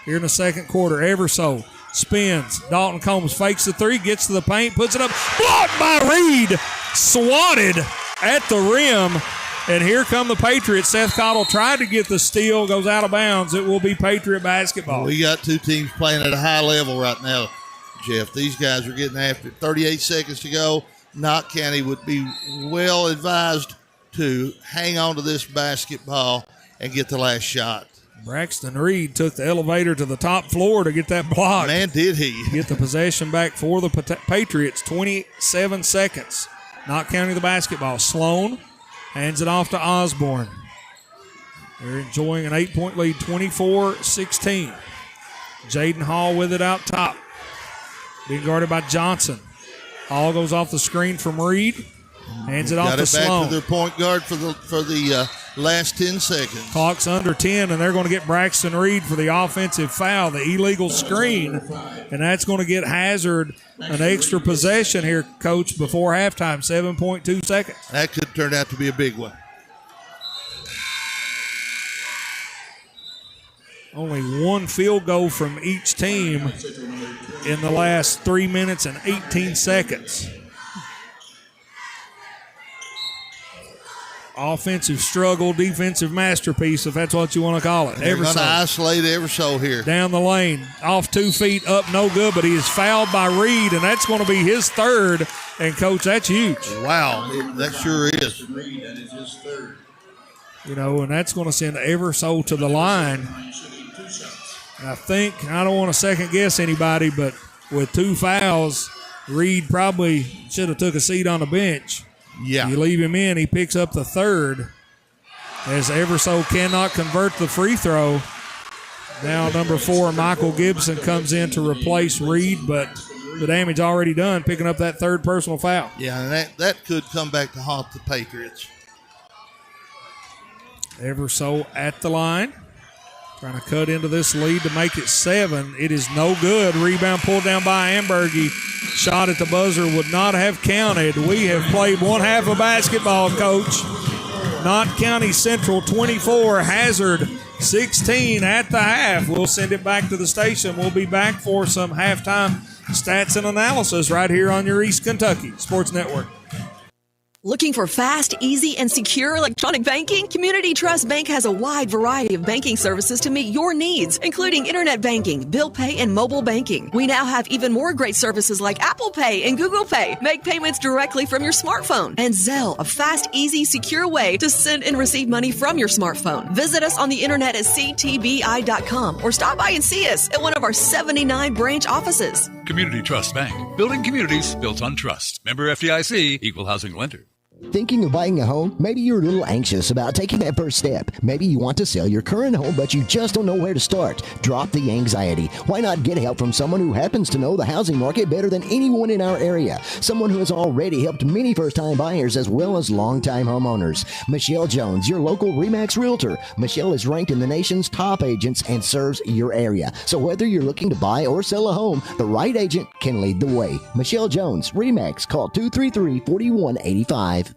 here in the second quarter. Everso spins. Dalton Combs fakes the 3, gets to the paint, puts it up. Blocked by Reed. Swatted at the rim. And here come the Patriots. Seth Cottle tried to get the steal, goes out of bounds. It will be Patriot basketball. We got 2 teams playing at a high level right now, Jeff. These guys are getting after it. 38 seconds to go. Knott County would be well advised to hang on to this basketball and get the last shot. Braxton Reed took the elevator to the top floor to get that block. Man, did he. Get the possession back for the Patriots. 27 seconds. Knott County the basketball. Sloan hands it off to Osborne. They're enjoying an 8-point lead, 24-16. Jaden Hall with it out top. Being guarded by Johnson. Hall goes off the screen from Reed. Hands it off to Sloan. Got it back to their point guard for the last 10 seconds. Clock's under 10, and they're going to get Braxton Reed for the offensive foul, the illegal screen, and that's going to get Hazard an extra possession here, Coach, before halftime, 7.2 seconds. That could turn out to be a big one. Only one field goal from each team in the last 3 minutes and 18 seconds. Offensive struggle, defensive masterpiece, if that's what you want to call it. They're going to isolate Everso here. Down the lane, off 2 feet, up no good, but he is fouled by Reed, and that's going to be his third. And, Coach, that's huge. Wow, that sure is. You know, and that's going to send Everso to the line. And I don't want to second-guess anybody, but with 2 fouls, Reed probably should have took a seat on the bench. Yeah. You leave him in, he picks up the third as Everso cannot convert the free throw. Now number 4, Michael Gibson, comes in to replace Reed, but the damage already done, picking up that third personal foul. Yeah, and that could come back to haunt the Patriots. Everso at the line, trying to cut into this lead to make it 7. It is no good. Rebound pulled down by Ambergy. Shot at the buzzer would not have counted. We have played one half of basketball, Coach. Knott County Central 24, Hazard 16 at the half. We'll send it back to the station. We'll be back for some halftime stats and analysis right here on your East Kentucky Sports Network. Looking for fast, easy, and secure electronic banking? Community Trust Bank has a wide variety of banking services to meet your needs, including internet banking, bill pay, and mobile banking. We now have even more great services like Apple Pay and Google Pay. Make payments directly from your smartphone. And Zelle, a fast, easy, secure way to send and receive money from your smartphone. Visit us on the internet at ctbi.com or stop by and see us at one of our 79 branch offices. Community Trust Bank. Building communities built on trust. Member FDIC, Equal Housing Lender. Thinking of buying a home? Maybe you're a little anxious about taking that first step. Maybe you want to sell your current home, but you just don't know where to start. Drop the anxiety. Why not get help from someone who happens to know the housing market better than anyone in our area? Someone who has already helped many first-time buyers as well as long-time homeowners. Michelle Jones, your local RE/MAX Realtor. Michelle is ranked in the nation's top agents and serves your area. So whether you're looking to buy or sell a home, the right agent can lead the way. Michelle Jones, RE/MAX. Call 233-4185.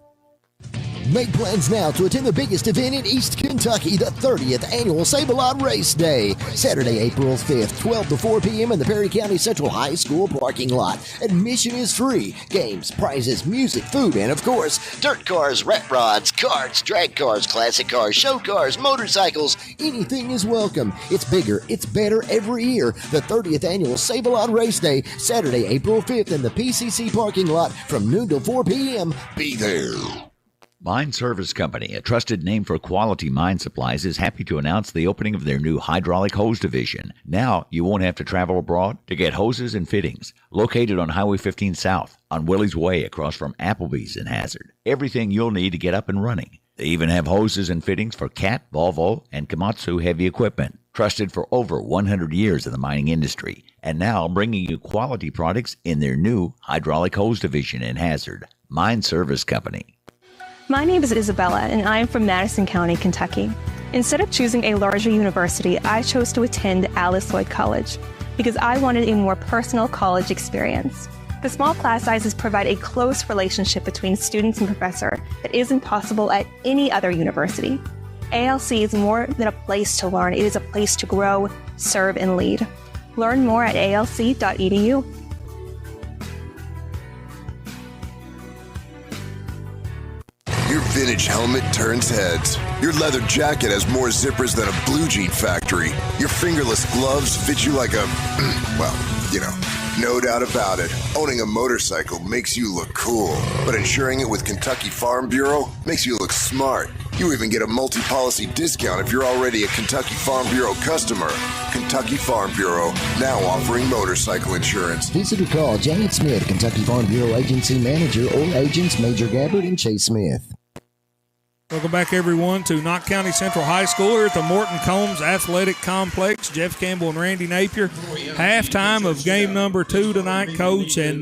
Make plans now to attend the biggest event in East Kentucky, the 30th Annual Save-A-Lot Race Day. Saturday, April 5th, 12 to 4 p.m. in the Perry County Central High School parking lot. Admission is free. Games, prizes, music, food, and of course, dirt cars, rat rods, karts, drag cars, classic cars, show cars, motorcycles. Anything is welcome. It's bigger, it's better every year. The 30th Annual Save-A-Lot Race Day, Saturday, April 5th in the PCC parking lot from noon to 4 p.m. Be there. Mine Service Company, a trusted name for quality mine supplies, is happy to announce the opening of their new hydraulic hose division. Now, you won't have to travel abroad to get hoses and fittings. Located on Highway 15 South, on Willie's Way, across from Applebee's in Hazard. Everything you'll need to get up and running. They even have hoses and fittings for Cat, Volvo, and Komatsu heavy equipment. Trusted for over 100 years in the mining industry. And now bringing you quality products in their new hydraulic hose division in Hazard. Mine Service Company. My name is Isabella, and I am from Madison County, Kentucky. Instead of choosing a larger university, I chose to attend Alice Lloyd College because I wanted a more personal college experience. The small class sizes provide a close relationship between students and professor that isn't possible at any other university. ALC is more than a place to learn. It is a place to grow, serve, and lead. Learn more at alc.edu. Your vintage helmet turns heads. Your leather jacket has more zippers than a blue jean factory. Your fingerless gloves fit you like a, well, you know, no doubt about it. Owning a motorcycle makes you look cool, but insuring it with Kentucky Farm Bureau makes you look smart. You even get a multi-policy discount if you're already a Kentucky Farm Bureau customer. Kentucky Farm Bureau, now offering motorcycle insurance. Visit or call Janet Smith, Kentucky Farm Bureau Agency Manager, or agents Major Gabbard and Chase Smith. Welcome back, everyone, to Knott County Central High School here at the Morton Combs Athletic Complex. Jeff Campbell and Randy Napier. Halftime of game number 2 tonight, Coach. And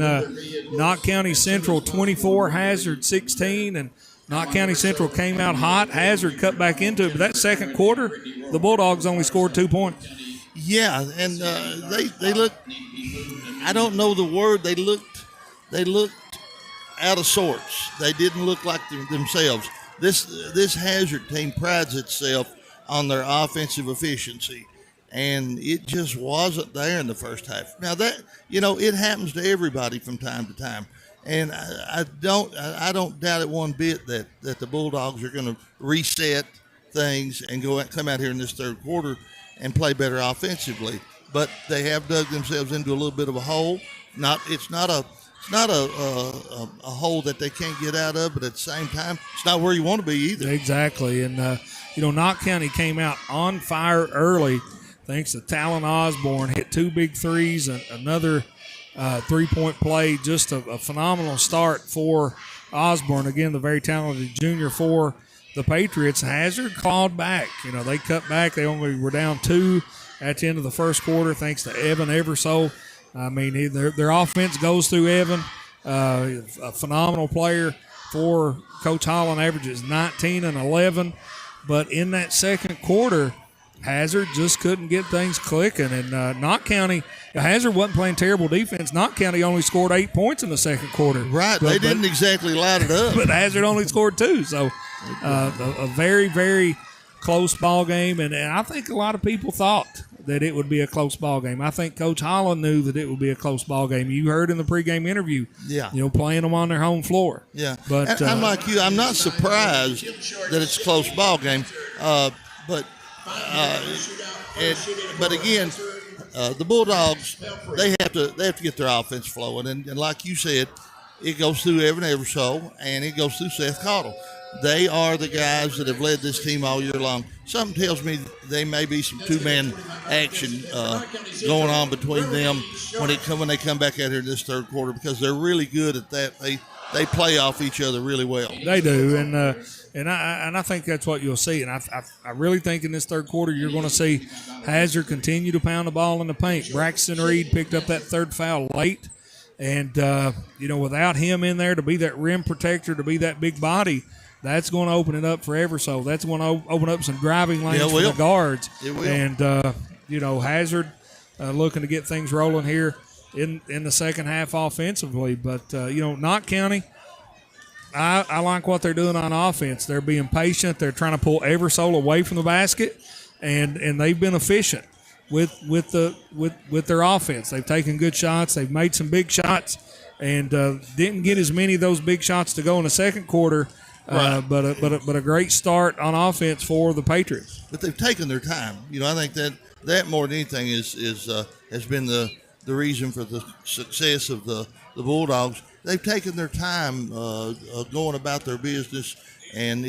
Knott County Central 24, Hazard 16. And Knott County Central came out hot. Hazard cut back into it. But that second quarter, the Bulldogs only scored 2 points. Yeah, and they looked, I don't know the word, they looked out of sorts. They didn't look like themselves. This Hazard team prides itself on their offensive efficiency, and it just wasn't there in the first half. Now that, it happens to everybody from time to time, and I don't doubt it one bit that the Bulldogs are going to reset things and come out here in this third quarter and play better offensively. But they have dug themselves into a little bit of a hole. It's not a hole that they can't get out of, but at the same time, it's not where you want to be either. Exactly. And, Knott County came out on fire early thanks to Talon Osborne, hit 2 big threes, and another 3-point play. Just a phenomenal start for Osborne. Again, the very talented junior for the Patriots. Hazard clawed back. They cut back. They only were down 2 at the end of the first quarter thanks to Evan Eversole. I mean, their offense goes through Evan, a phenomenal player for Coach Holland, averages 19 and 11. But in that second quarter, Hazard just couldn't get things clicking. And Knott County, Hazard wasn't playing terrible defense. Knott County only scored 8 points in the second quarter. Right, they didn't exactly light it up. But Hazard only scored 2. So a very, very close ball game. And I think a lot of people thought that it would be a close ball game. I think Coach Holland knew that it would be a close ball game. You heard in the pregame interview, playing them on their home floor. Yeah, but I'm like you. I'm not surprised that it's a close ball game. But again, the Bulldogs, they have to get their offense flowing, and like you said, it goes through Evan Eversole and it goes through Seth Cottle. They are the guys that have led this team all year long. Something tells me they may be some two-man action going on between them when they come back out here in this third quarter, because they're really good at that. They play off each other really well. They do, and I think that's what you'll see. And I really think in this third quarter you're going to see Hazard continue to pound the ball in the paint. Braxton Reed picked up that third foul late, and without him in there to be that rim protector, to be that big body, that's going to open it up for Eversole. That's going to open up some driving lanes for the guards. It will. And, Hazard looking to get things rolling here in the second half offensively. But, Knott County, I like what they're doing on offense. They're being patient. They're trying to pull Eversole away from the basket, and they've been efficient with their offense. They've taken good shots. They've made some big shots, and didn't get as many of those big shots to go in the second quarter. Right. But a great start on offense for the Patriots. But they've taken their time. I think that more than anything has been the reason for the success of the Bulldogs. They've taken their time going about their business, and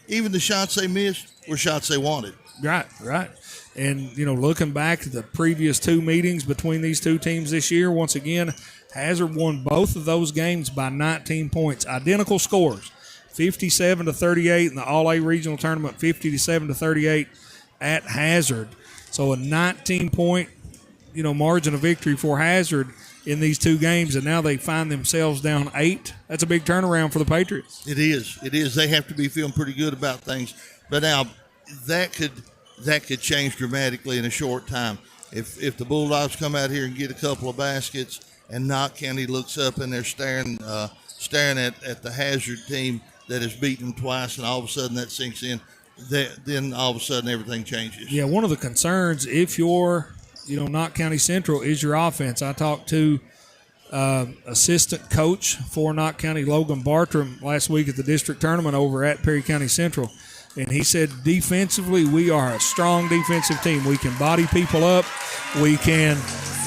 even the shots they missed were shots they wanted. Right. And looking back at the previous 2 meetings between these 2 teams this year, once again, Hazard won both of those games by 19 points, identical scores. 57-38 in the All-A Regional Tournament, 50-7-38 at Hazard. So a 19-point, margin of victory for Hazard in these 2 games, and now they find themselves down 8. That's a big turnaround for the Patriots. It is. They have to be feeling pretty good about things. But now that could change dramatically in a short time. If the Bulldogs come out here and get a couple of baskets, and Knott County looks up and they're staring at the Hazard team that has beaten them twice, and all of a sudden that sinks in, then all of a sudden everything changes. Yeah, one of the concerns, if you're, Knott County Central, is your offense. I talked to assistant coach for Knott County, Logan Bartram, last week at the district tournament over at Perry County Central, and he said defensively we are a strong defensive team. We can body people up. We can,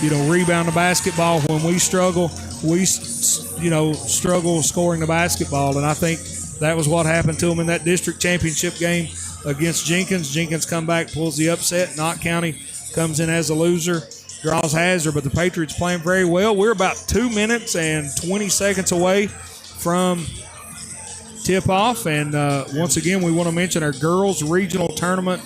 rebound the basketball. When we struggle, we, struggle scoring the basketball, and I think that was what happened to them in that district championship game against Jenkins. Jenkins come back, pulls the upset. Knott County comes in as a loser, draws Hazard, but the Patriots playing very well. We're about 2 minutes and 20 seconds away from tip-off. And once again, we want to mention our girls regional tournament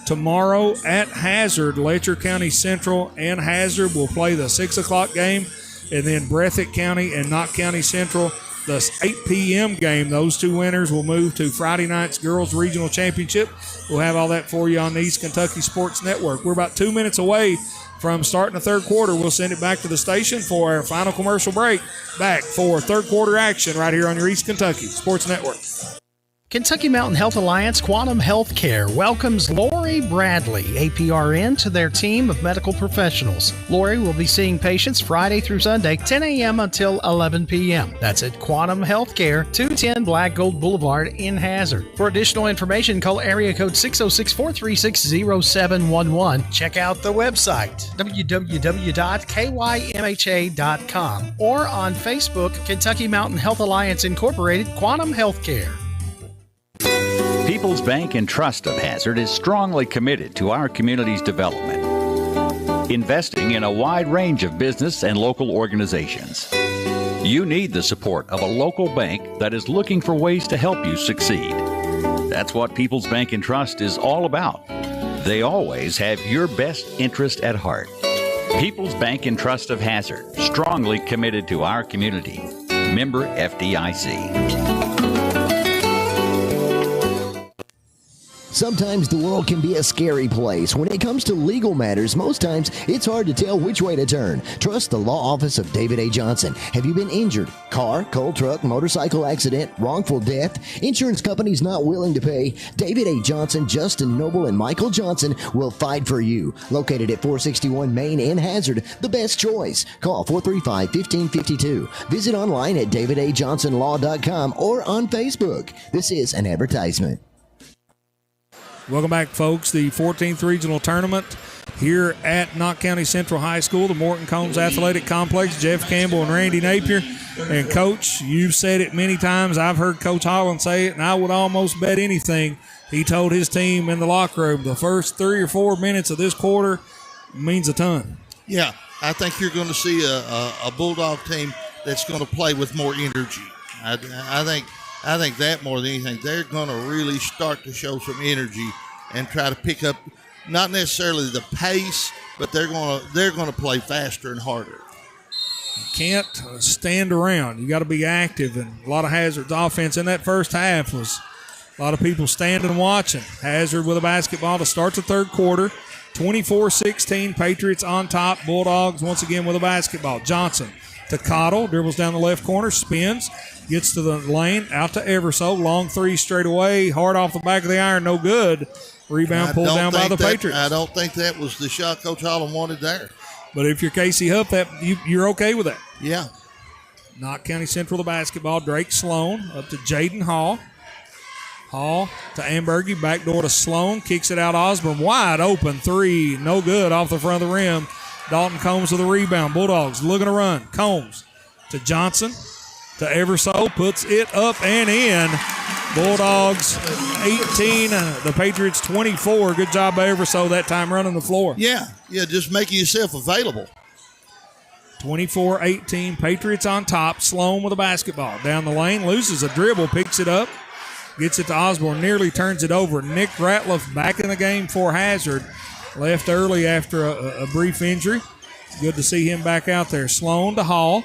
tomorrow at Hazard. Letcher County Central and Hazard will play the 6 o'clock game, and then Breathitt County and Knott County Central, the 8 p.m. game. Those two winners will move to Friday night's girls regional championship. We'll have all that for you on the East Kentucky Sports Network. We're about 2 minutes away from starting the third quarter. We'll send it back to the station for our final commercial break. Back for third quarter action right here on your East Kentucky Sports Network. Kentucky Mountain Health Alliance Quantum Healthcare welcomes Lori Bradley, APRN, to their team of medical professionals. Lori will be seeing patients Friday through Sunday, 10 a.m. until 11 p.m. That's at Quantum Healthcare, 210 Black Gold Boulevard in Hazard. For additional information, call area code 606-436-0711. Check out the website, www.kymha.com, or on Facebook, Kentucky Mountain Health Alliance Incorporated, Quantum Healthcare. People's Bank and Trust of Hazard is strongly committed to our community's development, investing in a wide range of business and local organizations. You need the support of a local bank that is looking for ways to help you succeed. That's what People's Bank and Trust is all about. They always have your best interest at heart. People's Bank and Trust of Hazard, strongly committed to our community. Member FDIC. Sometimes the world can be a scary place. When it comes to legal matters, most times it's hard to tell which way to turn. Trust the law office of David A. Johnson. Have you been injured? Car, coal truck, motorcycle accident, wrongful death? Insurance companies not willing to pay? David A. Johnson, Justin Noble, and Michael Johnson will fight for you. Located at 461 Main in Hazard, the best choice. Call 435-1552. Visit online at davidajohnsonlaw.com or on Facebook. This is an advertisement. Welcome back, folks. The 14th Regional Tournament here at Knott County Central High School, the Morton Combs Athletic Complex. Jeff Campbell and Randy Napier. And, Coach, you've said it many times. I've heard Coach Holland say it, and I would almost bet anything. He told his team in the locker room the first 3 or 4 minutes of this quarter means a ton. Yeah, I think you're going to see a Bulldog team that's going to play with more energy. I think that more than anything, they're going to really start to show some energy and try to pick up, not necessarily the pace, but they're going to play faster and harder. You can't stand around. You got to be active, and a lot of Hazard's offense in that first half was a lot of people standing and watching. Hazard with a basketball to start the third quarter. 24-16, Patriots on top. Bulldogs once again with a basketball. Johnson to Cottle, dribbles down the left corner, spins, gets to the lane, out to Everso. Long three straight away, hard off the back of the iron, no good. Rebound pulled down by the Patriots. I don't think that was the shot Coach Holland wanted there. But if you're Casey Huff, you're okay with that. Yeah. Knott County Central the basketball. Drake Sloan up to Jaden Hall. Hall to Ambergy, backdoor to Sloan, kicks it out Osborne, wide open three, no good, off the front of the rim. Dalton Combs with the rebound. Bulldogs looking to run. Combs to Johnson to Everso, puts it up and in. Bulldogs 18, the Patriots 24. Good job by Everso that time running the floor. Yeah, just making yourself available. 24-18, Patriots on top. Sloan with a basketball. Down the lane, loses a dribble, picks it up, gets it to Osborne, nearly turns it over. Nick Ratliff back in the game for Hazard. Left early after a brief injury. Good to see him back out there. Sloan to Hall.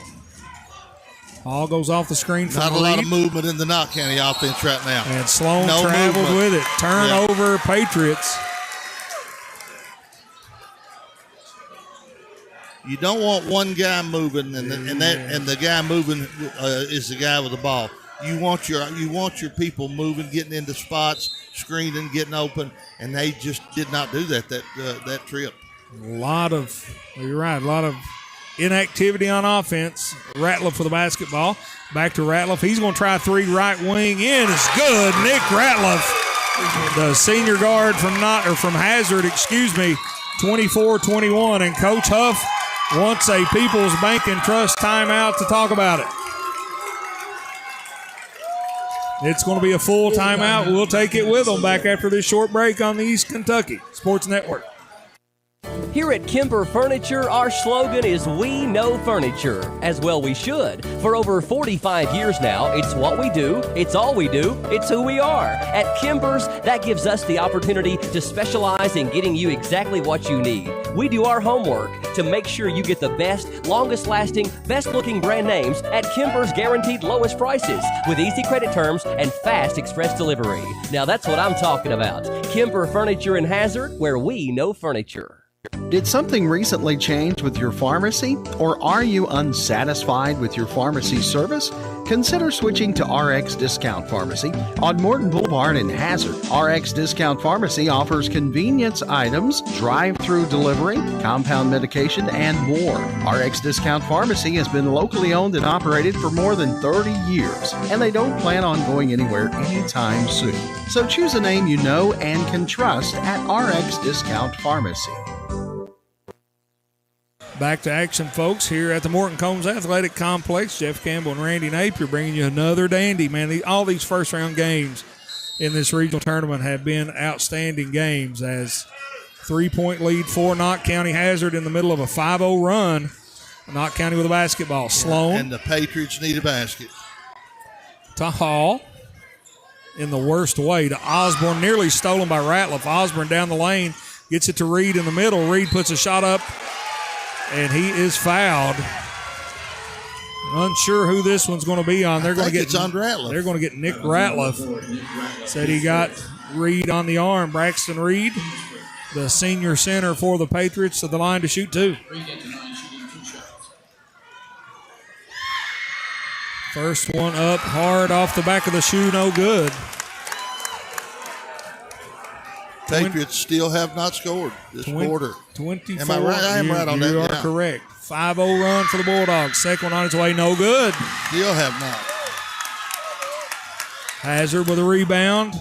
Hall goes off the screen for Not a lot of movement in the Knott County offense right now. And Sloan traveled with it. Turnover, Patriots. You don't want one guy moving, and the guy moving is the guy with the ball. You want your people moving, getting into spots, screening, getting open, and they just did not do that trip. You're right, a lot of inactivity on offense. Ratliff for the basketball. Back to Ratliff. He's going to try three, right wing in. It's good. Nick Ratliff, the senior guard from Hazard, 24-21. And Coach Huff wants a People's Bank and Trust timeout to talk about it. It's going to be a full timeout. We'll take it with them back after this short break on the East Kentucky Sports Network. Here at Kimber Furniture, our slogan is "We know furniture." As well we should. For over 45 years now, it's what we do, it's all we do, it's who we are. At Kimber's, that gives us the opportunity to specialize in getting you exactly what you need. We do our homework to make sure you get the best, longest lasting, best looking brand names at Kimber's guaranteed lowest prices with easy credit terms and fast express delivery. Now that's what I'm talking about. Kimber Furniture in Hazard, where we know furniture. Did something recently change with your pharmacy? Or are you unsatisfied with your pharmacy service? Consider switching to RX Discount Pharmacy on Morton Boulevard in Hazard. RX Discount Pharmacy offers convenience items, drive-through delivery, compound medication, and more. RX Discount Pharmacy has been locally owned and operated for more than 30 years, and they don't plan on going anywhere anytime soon. So choose a name you know and can trust at RX Discount Pharmacy. Back to action, folks, here at the Morton Combs Athletic Complex. Jeff Campbell and Randy Napier bringing you another dandy, man. All these first-round games in this regional tournament have been outstanding games as 3-point lead for Knott County Hazard in the middle of a 5-0 run. Knott County with a basketball. Sloan. And the Patriots need a basket. To Hall in the worst way to Osborne, nearly stolen by Ratliff. Osborne down the lane, gets it to Reed in the middle. Reed puts a shot up, and he is fouled. Unsure who this one's going to be on. They're going to get it's on Ratliff. They're going to get Nick Ratliff. Said he got Reed on the arm. Braxton Reed, the senior center for the Patriots, to the line to shoot two. First one up hard off the back of the shoe, no good. Patriots still have not scored this quarter. 24. Am I right? I am right on that. You are yeah. correct. 5-0 run for the Bulldogs. Second one on its way, no good. Still have not. Hazard with a rebound.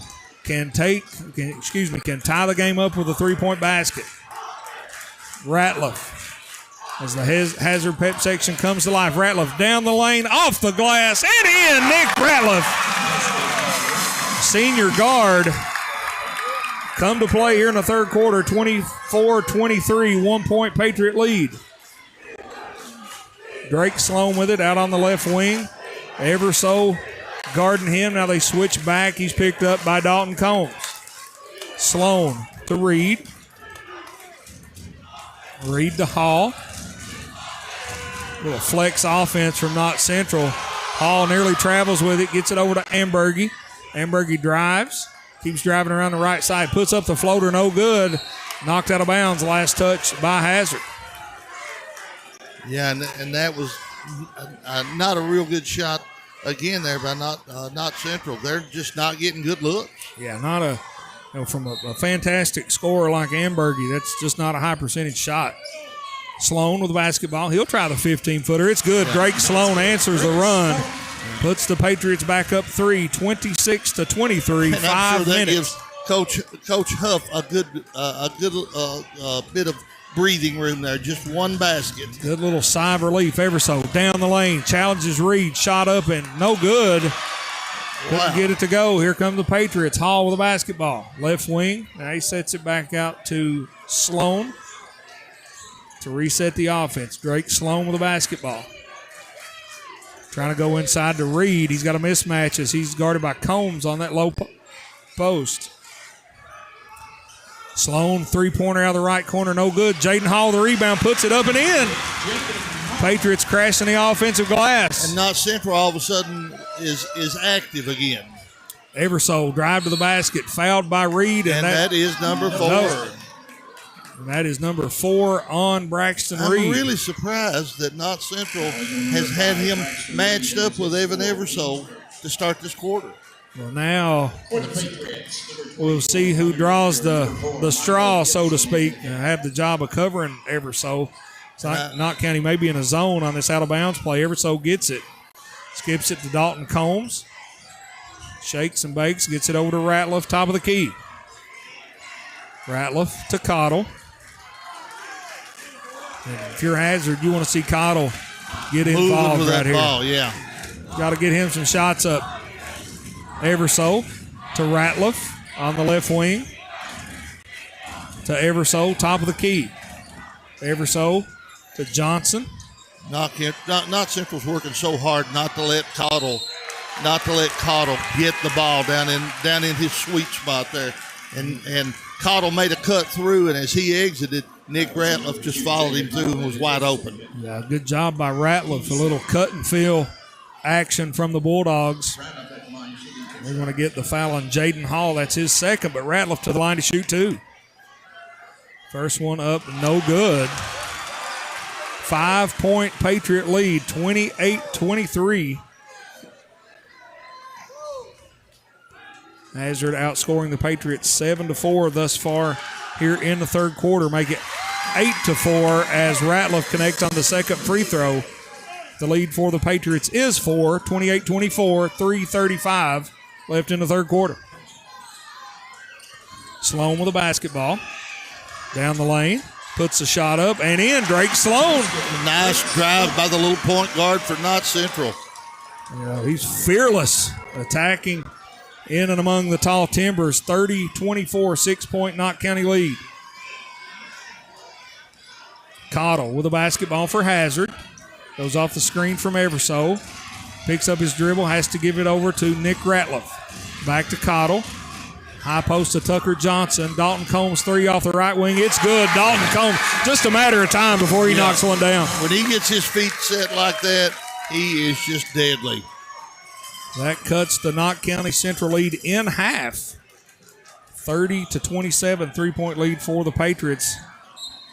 Can tie the game up with a 3-point basket. Ratliff, as the Hazard pep section comes to life. Ratliff down the lane, off the glass, and in. Nick Ratliff, senior guard, come to play here in the third quarter. 24-23, 1-point Patriot lead. Drake Sloan with it out on the left wing. Everso guarding him. Now they switch back. He's picked up by Dalton Combs. Sloan to Reed. Reed to Hall. Little flex offense from Knott Central. Hall nearly travels with it. Gets it over to Ambergy. Ambergy drives. Keeps driving around the right side. Puts up the floater. No good. Knocked out of bounds. Last touch by Hazard. Yeah, and that was not a real good shot again there by Knott Central. They're just not getting good looks. Yeah, not from a fantastic scorer like Ambergy. That's just not a high percentage shot. Sloan with the basketball. He'll try the 15-footer. It's good. Drake Sloan answers the run. Puts the Patriots back up 3, 26-23. And 5 I'm sure that minutes. gives Coach Huff a good bit of breathing room there. Just one basket. Good little sigh of relief. Everso down the lane. Challenges Reed. Shot up and no good. Couldn't get it to go. Here come the Patriots. Hall with the basketball. Left wing. Now he sets it back out to Sloan to reset the offense. Drake Sloan with the basketball. Trying to go inside to Reed. He's got a mismatch as he's guarded by Combs on that low post. Sloan, three-pointer out of the right corner, no good. Jaden Hall, the rebound, puts it up and in. Patriots crashing the offensive glass. And Knott Central all of a sudden is active again. Eversole drive to the basket, fouled by Reed. And that is number 4. And that is number 4 on Braxton Reed. I'm really surprised that Knott Central has had him matched up with Evan Eversole to start this quarter. Well, now we'll see who draws the straw, so to speak, and have the job of covering Eversole. It's like Knott County may be in a zone on this out-of-bounds play. Eversole gets it. Skips it to Dalton Combs. Shakes and bakes, gets it over to Ratliff, top of the key. Ratliff to Cottle. And if you're Hazard, you want to see Cottle get involved right here. Ball, yeah. Got to get him some shots up. Eversole to Ratliff on the left wing. To Eversole, top of the key. Everso to Johnson. Not Central's working so hard not to let Cottle get the ball down in his sweet spot there. And Cottle made a cut through, and as he exited, Nick Ratliff just followed him through and was wide open. Yeah, good job by Ratliff. A little cut and fill action from the Bulldogs. They're going to get the foul on Jaden Hall. That's his second, but Ratliff to the line to shoot two. First one up, no good. 5-point Patriot lead, 28-23. Hazard outscoring the Patriots 7-4 thus far here in the third quarter. Make it 8-4 as Ratliff connects on the second free throw. The lead for the Patriots is 4, 28-24, 3:35 left in the third quarter. Sloan with a basketball. Down the lane. Puts a shot up and in. Drake Sloan. Nice drive by the little point guard for Knott Central. Yeah, he's fearless attacking in and among the tall timbers. 30-24, 6-point Knott County lead. Cottle with a basketball for Hazard. Goes off the screen from Everso. Picks up his dribble. Has to give it over to Nick Ratliff. Back to Cottle. High post to Tucker Johnson. Dalton Combs three off the right wing. It's good. Dalton Combs, just a matter of time before he knocks one down. When he gets his feet set like that, he is just deadly. That cuts the Knott County Central lead in half. 30-27, 3-point lead for the Patriots.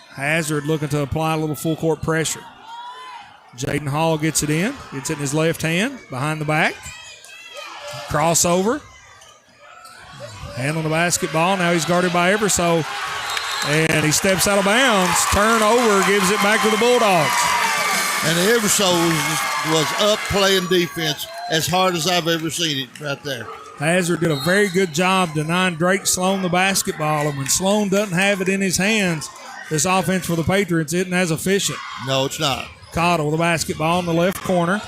Hazard looking to apply a little full court pressure. Jaden Hall gets it in. Gets it in his left hand, behind the back. Crossover. Handling the basketball. Now he's guarded by Everso. And he steps out of bounds. Turnover, gives it back to the Bulldogs. And Everso was up playing defense as hard as I've ever seen it right there. Hazard did a very good job denying Drake Sloan the basketball. And when Sloan doesn't have it in his hands, this offense for the Patriots isn't as efficient. No, it's not. Cottle with the basketball in the left corner.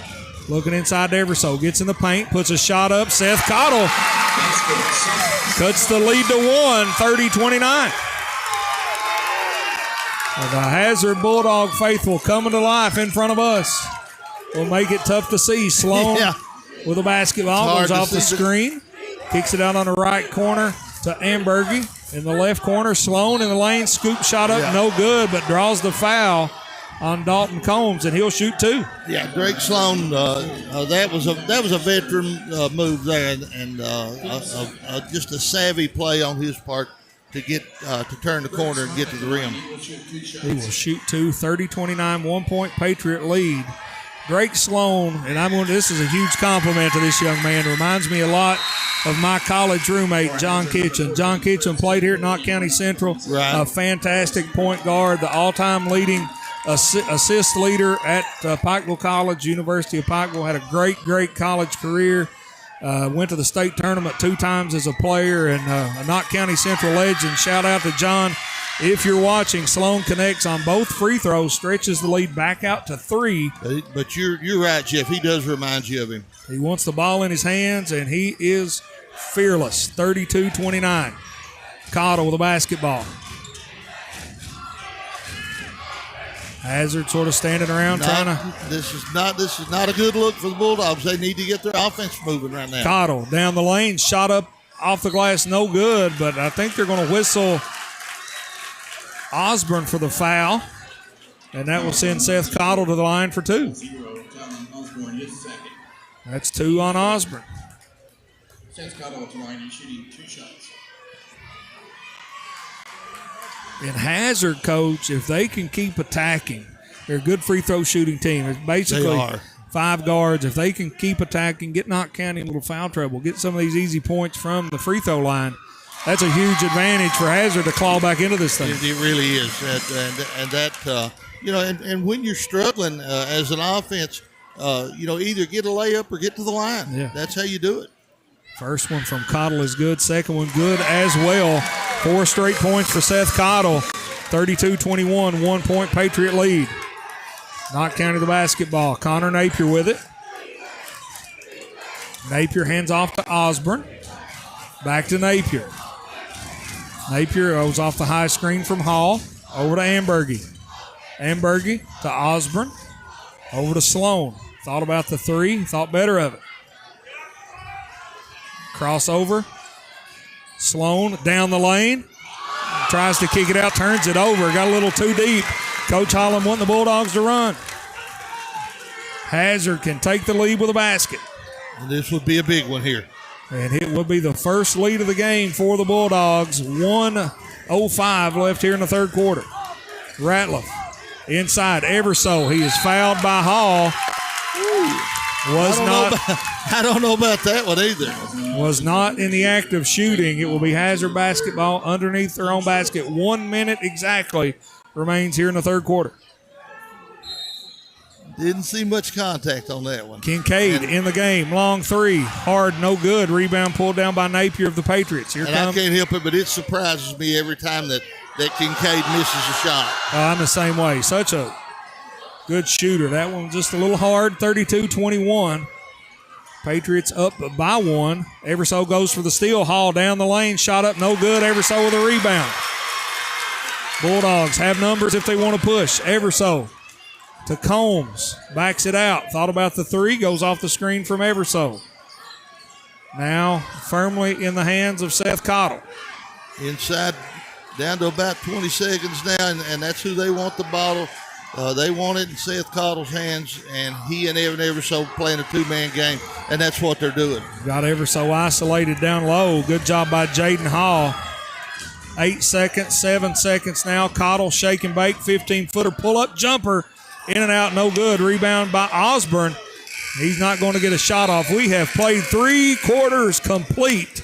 Looking inside to Everso. Gets in the paint. Puts a shot up. Seth Cottle cuts the lead to 1, 30-29. The Hazard Bulldog faithful coming to life in front of us. Will make it tough to see. Sloan with the basketball. Goes off the screen. Kicks it out on the right corner to Ambergy. In the left corner, Sloan in the lane. Scoop shot up. No good, but draws the foul on Dalton Combs, and he'll shoot two. Yeah, Drake Sloan, that was a veteran move there, and just a savvy play on his part to get to turn the corner and get to the rim. He will shoot two, 30-29, 1-point Patriot lead. Drake Sloan, and this is a huge compliment to this young man. Reminds me a lot of my college roommate, John Kitchen. John Kitchen played here at Knott County Central. Right. A fantastic point guard, the all-time leading assist leader at Pikeville College, University of Pikeville. Had a great college career. Went to the state tournament 2 times as a player, and a Knott County Central legend. Shout out to John. If you're watching, Sloan connects on both free throws, stretches the lead back out to 3. But you're right, Jeff. He does remind you of him. He wants the ball in his hands, and he is fearless. 32-29. Cottle with the basketball. Hazard sort of standing around trying to. This is not a good look for the Bulldogs. They need to get their offense moving right now. Cottle down the lane, shot up off the glass, no good. But I think they're going to whistle Osborne for the foul, and that will send Seth Cottle to the line for 2. That's 2 on Osborne. Seth Cottle at the line, he's shooting 2 shots. And Hazard, coach, if they can keep attacking, they're a good free throw shooting team. It's basically 5 guards. If they can keep attacking, get Knott County in a little foul trouble, get some of these easy points from the free throw line, that's a huge advantage for Hazard to claw back into this thing. It really is. And when you're struggling as an offense, either get a layup or get to the line. Yeah. That's how you do it. First one from Cottle is good. Second one good as well. 4 straight points for Seth Cottle. 32-21, 1-point Patriot lead. Knott County the basketball. Connor Napier with it. Napier hands off to Osborne. Back to Napier. Napier goes off the high screen from Hall. Over to Ambergy. Ambergy to Osborne. Over to Sloan. Thought about the three, thought better of it. Crossover. Sloan down the lane. Tries to kick it out, turns it over. Got a little too deep. Coach Holland wanting the Bulldogs to run. Hazard can take the lead with a basket. And this would be a big one here. And it will be the first lead of the game for the Bulldogs. 1:05 left here in the third quarter. Ratliff inside Everso. He is fouled by Hall. I don't know about that one either. Was not in the act of shooting. It will be Hazard basketball underneath their own basket. 1 minute exactly remains here in the third quarter. Didn't see much contact on that one. Kincaid in the game. Long three. Hard, no good. Rebound pulled down by Napier of the Patriots. I can't help it, but it surprises me every time that Kincaid misses a shot. I'm the same way. Such a good shooter. That one just a little hard. 32-21. Patriots up by one. Everso goes for the steal. Hall down the lane. Shot up, no good. Everso with a rebound. Bulldogs have numbers if they want to push. Everso to Combs. Backs it out. Thought about the three. Goes off the screen from Everso. Now firmly in the hands of Seth Cottle. Inside, down to about 20 seconds now, and that's who they want the bottle. They want it in Seth Cottle's hands, and he and Evan Everso playing a two-man game, and that's what they're doing. Got Everso isolated down low. Good job by Jaden Hall. 8 seconds, 7 seconds now. Cottle shake and bake, 15-footer pull-up jumper. In and out, no good. Rebound by Osborne. He's not going to get a shot off. We have played 3 quarters complete.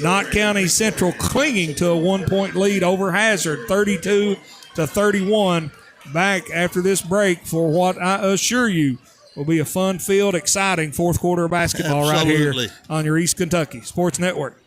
Knott County Central clinging to a 1-point lead over Hazard, 32-31. Back after this break for what I assure you will be a fun-filled, exciting fourth quarter of basketball. Absolutely. Right here on your East Kentucky Sports Network.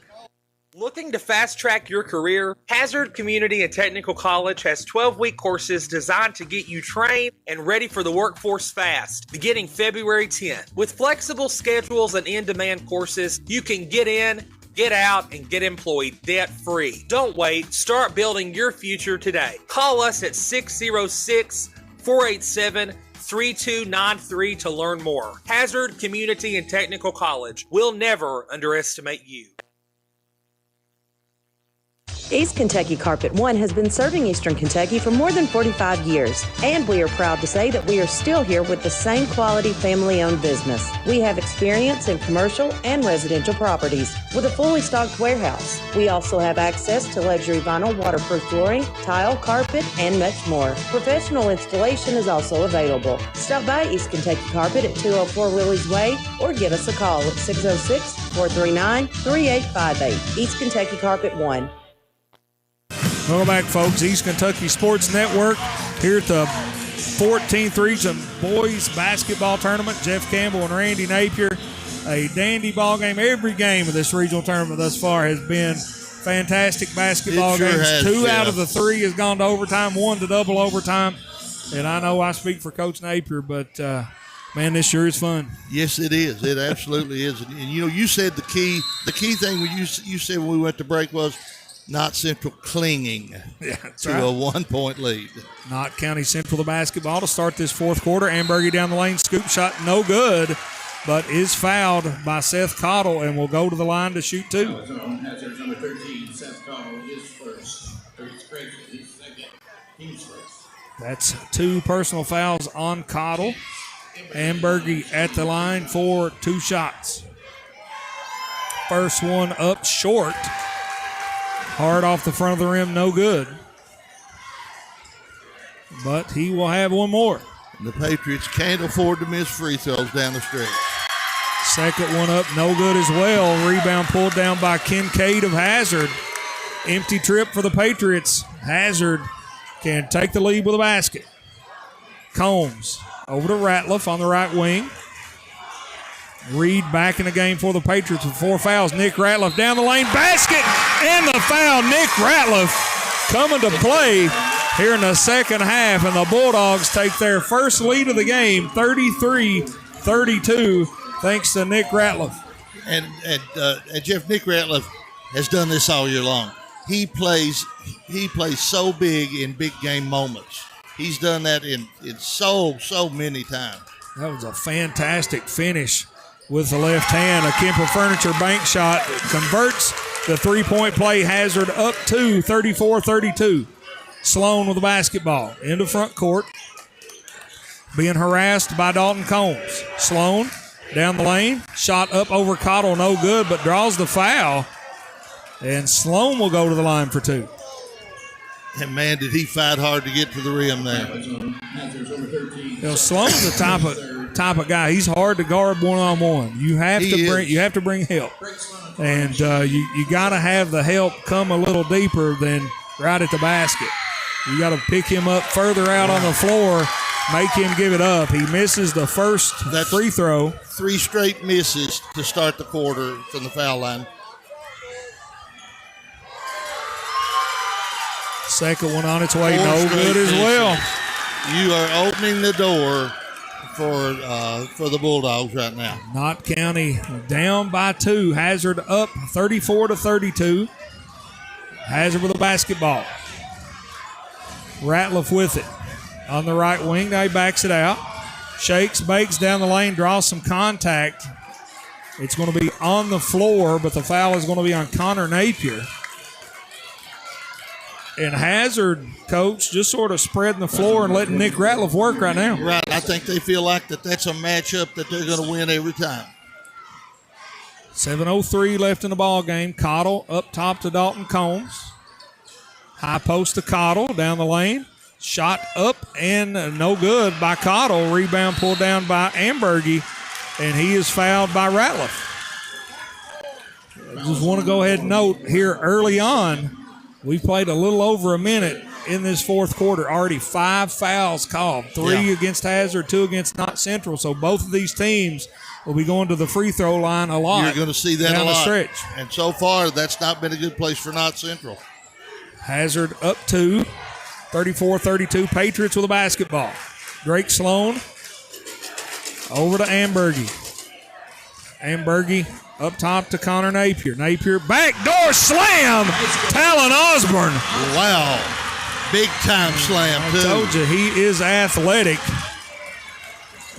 Looking to fast-track your career? Hazard Community and Technical College has 12-week courses designed to get you trained and ready for the workforce fast, beginning February 10th. With flexible schedules and in-demand courses, you can get in, get out, and get employed debt-free. Don't wait. Start building your future today. Call us at 606-487-3293 to learn more. Hazard Community and Technical College. We'll never underestimate you. East Kentucky Carpet One has been serving Eastern Kentucky for more than 45 years, and we are proud to say that we are still here with the same quality family-owned business. We have experience in commercial and residential properties with a fully stocked warehouse. We also have access to luxury vinyl waterproof flooring, tile, carpet, and much more. Professional installation is also available. Stop by East Kentucky Carpet at 204 Willie's Way or give us a call at 606-439-3858. East Kentucky Carpet One. Welcome back, folks. East Kentucky Sports Network here at the 14th Region Boys Basketball Tournament. Jeff Campbell and Randy Napier. A dandy ball game. Every game of this regional tournament thus far has been fantastic basketball games. 2 out of the 3 has gone to overtime, 1 to double overtime. And I know I speak for Coach Napier, but, man, this sure is fun. Yes, it is. It absolutely is. And, you know, you said the key thing when you said when we went to break was Knott Central clinging to a 1-point lead. Knott County Central the basketball to start this fourth quarter. Ambergy down the lane, scoop shot, no good, but is fouled by Seth Cottle and will go to the line to shoot 2. Hazard number 13, Seth Cottle is first. He's second. Team's first. That's 2 personal fouls on Cottle. Ambergy at the line for 2 shots. First one up short. Hard off the front of the rim, no good. But he will have one more. The Patriots can't afford to miss free throws down the stretch. Second one up, no good as well. Rebound pulled down by Kincaid of Hazard. Empty trip for the Patriots. Hazard can take the lead with a basket. Combs over to Ratliff on the right wing. Reed back in the game for the Patriots with 4 fouls. Nick Ratliff down the lane, basket, and the foul. Nick Ratliff coming to play here in the second half, and the Bulldogs take their first lead of the game, 33-32, thanks to Nick Ratliff. And Jeff, Nick Ratliff has done this all year long. He plays so big in big game moments. He's done that in so many times. That was a fantastic finish with the left hand. A Kemper Furniture bank shot converts the three-point play. Hazard up to 34-32. Sloan with the basketball into front court. Being harassed by Dalton Combs. Sloan down the lane. Shot up over Cottle, no good, but draws the foul. And Sloan will go to the line for two. And, man, did he fight hard to get to the rim there. You know, Sloan's the type of guy. He's hard to guard one-on-one. You have to bring help. And you got to have the help come a little deeper than right at the basket. You got to pick him up further out on the floor, make him give it up. He misses the first free throw. 3 straight misses to start the quarter from the foul line. Second one on its way, no good as well. You are opening the door for the Bulldogs right now. Knott County down by 2. Hazard up 34-32. Hazard with the basketball. Ratliff with it on the right wing. Now he backs it out. Shakes, bakes down the lane, draws some contact. It's going to be on the floor, but the foul is going to be on Connor Napier. And Hazard, coach, just sort of spreading the floor and letting Nick Ratliff work right now. Right. I think they feel like that's a matchup that they're going to win every time. 7:03 left in the ball game. Cottle up top to Dalton Combs. High post to Cottle down the lane. Shot up and no good by Cottle. Rebound pulled down by Ambergy, and he is fouled by Ratliff. I just want to go ahead and note here early on, we've played a little over a minute in this fourth quarter. Already 5 fouls called. 3 against Hazard, 2 against Knott Central. So both of these teams will be going to the free throw line a lot. You're going to see that down a lot. The stretch. And so far, that's not been a good place for Knott Central. Hazard up 2, 34-32. Patriots with a basketball. Drake Sloan over to Ambergy. Ambergy up top to Connor Napier. Napier, backdoor slam. Talon Osborne. Wow. Big time slam, too. I told you, he is athletic.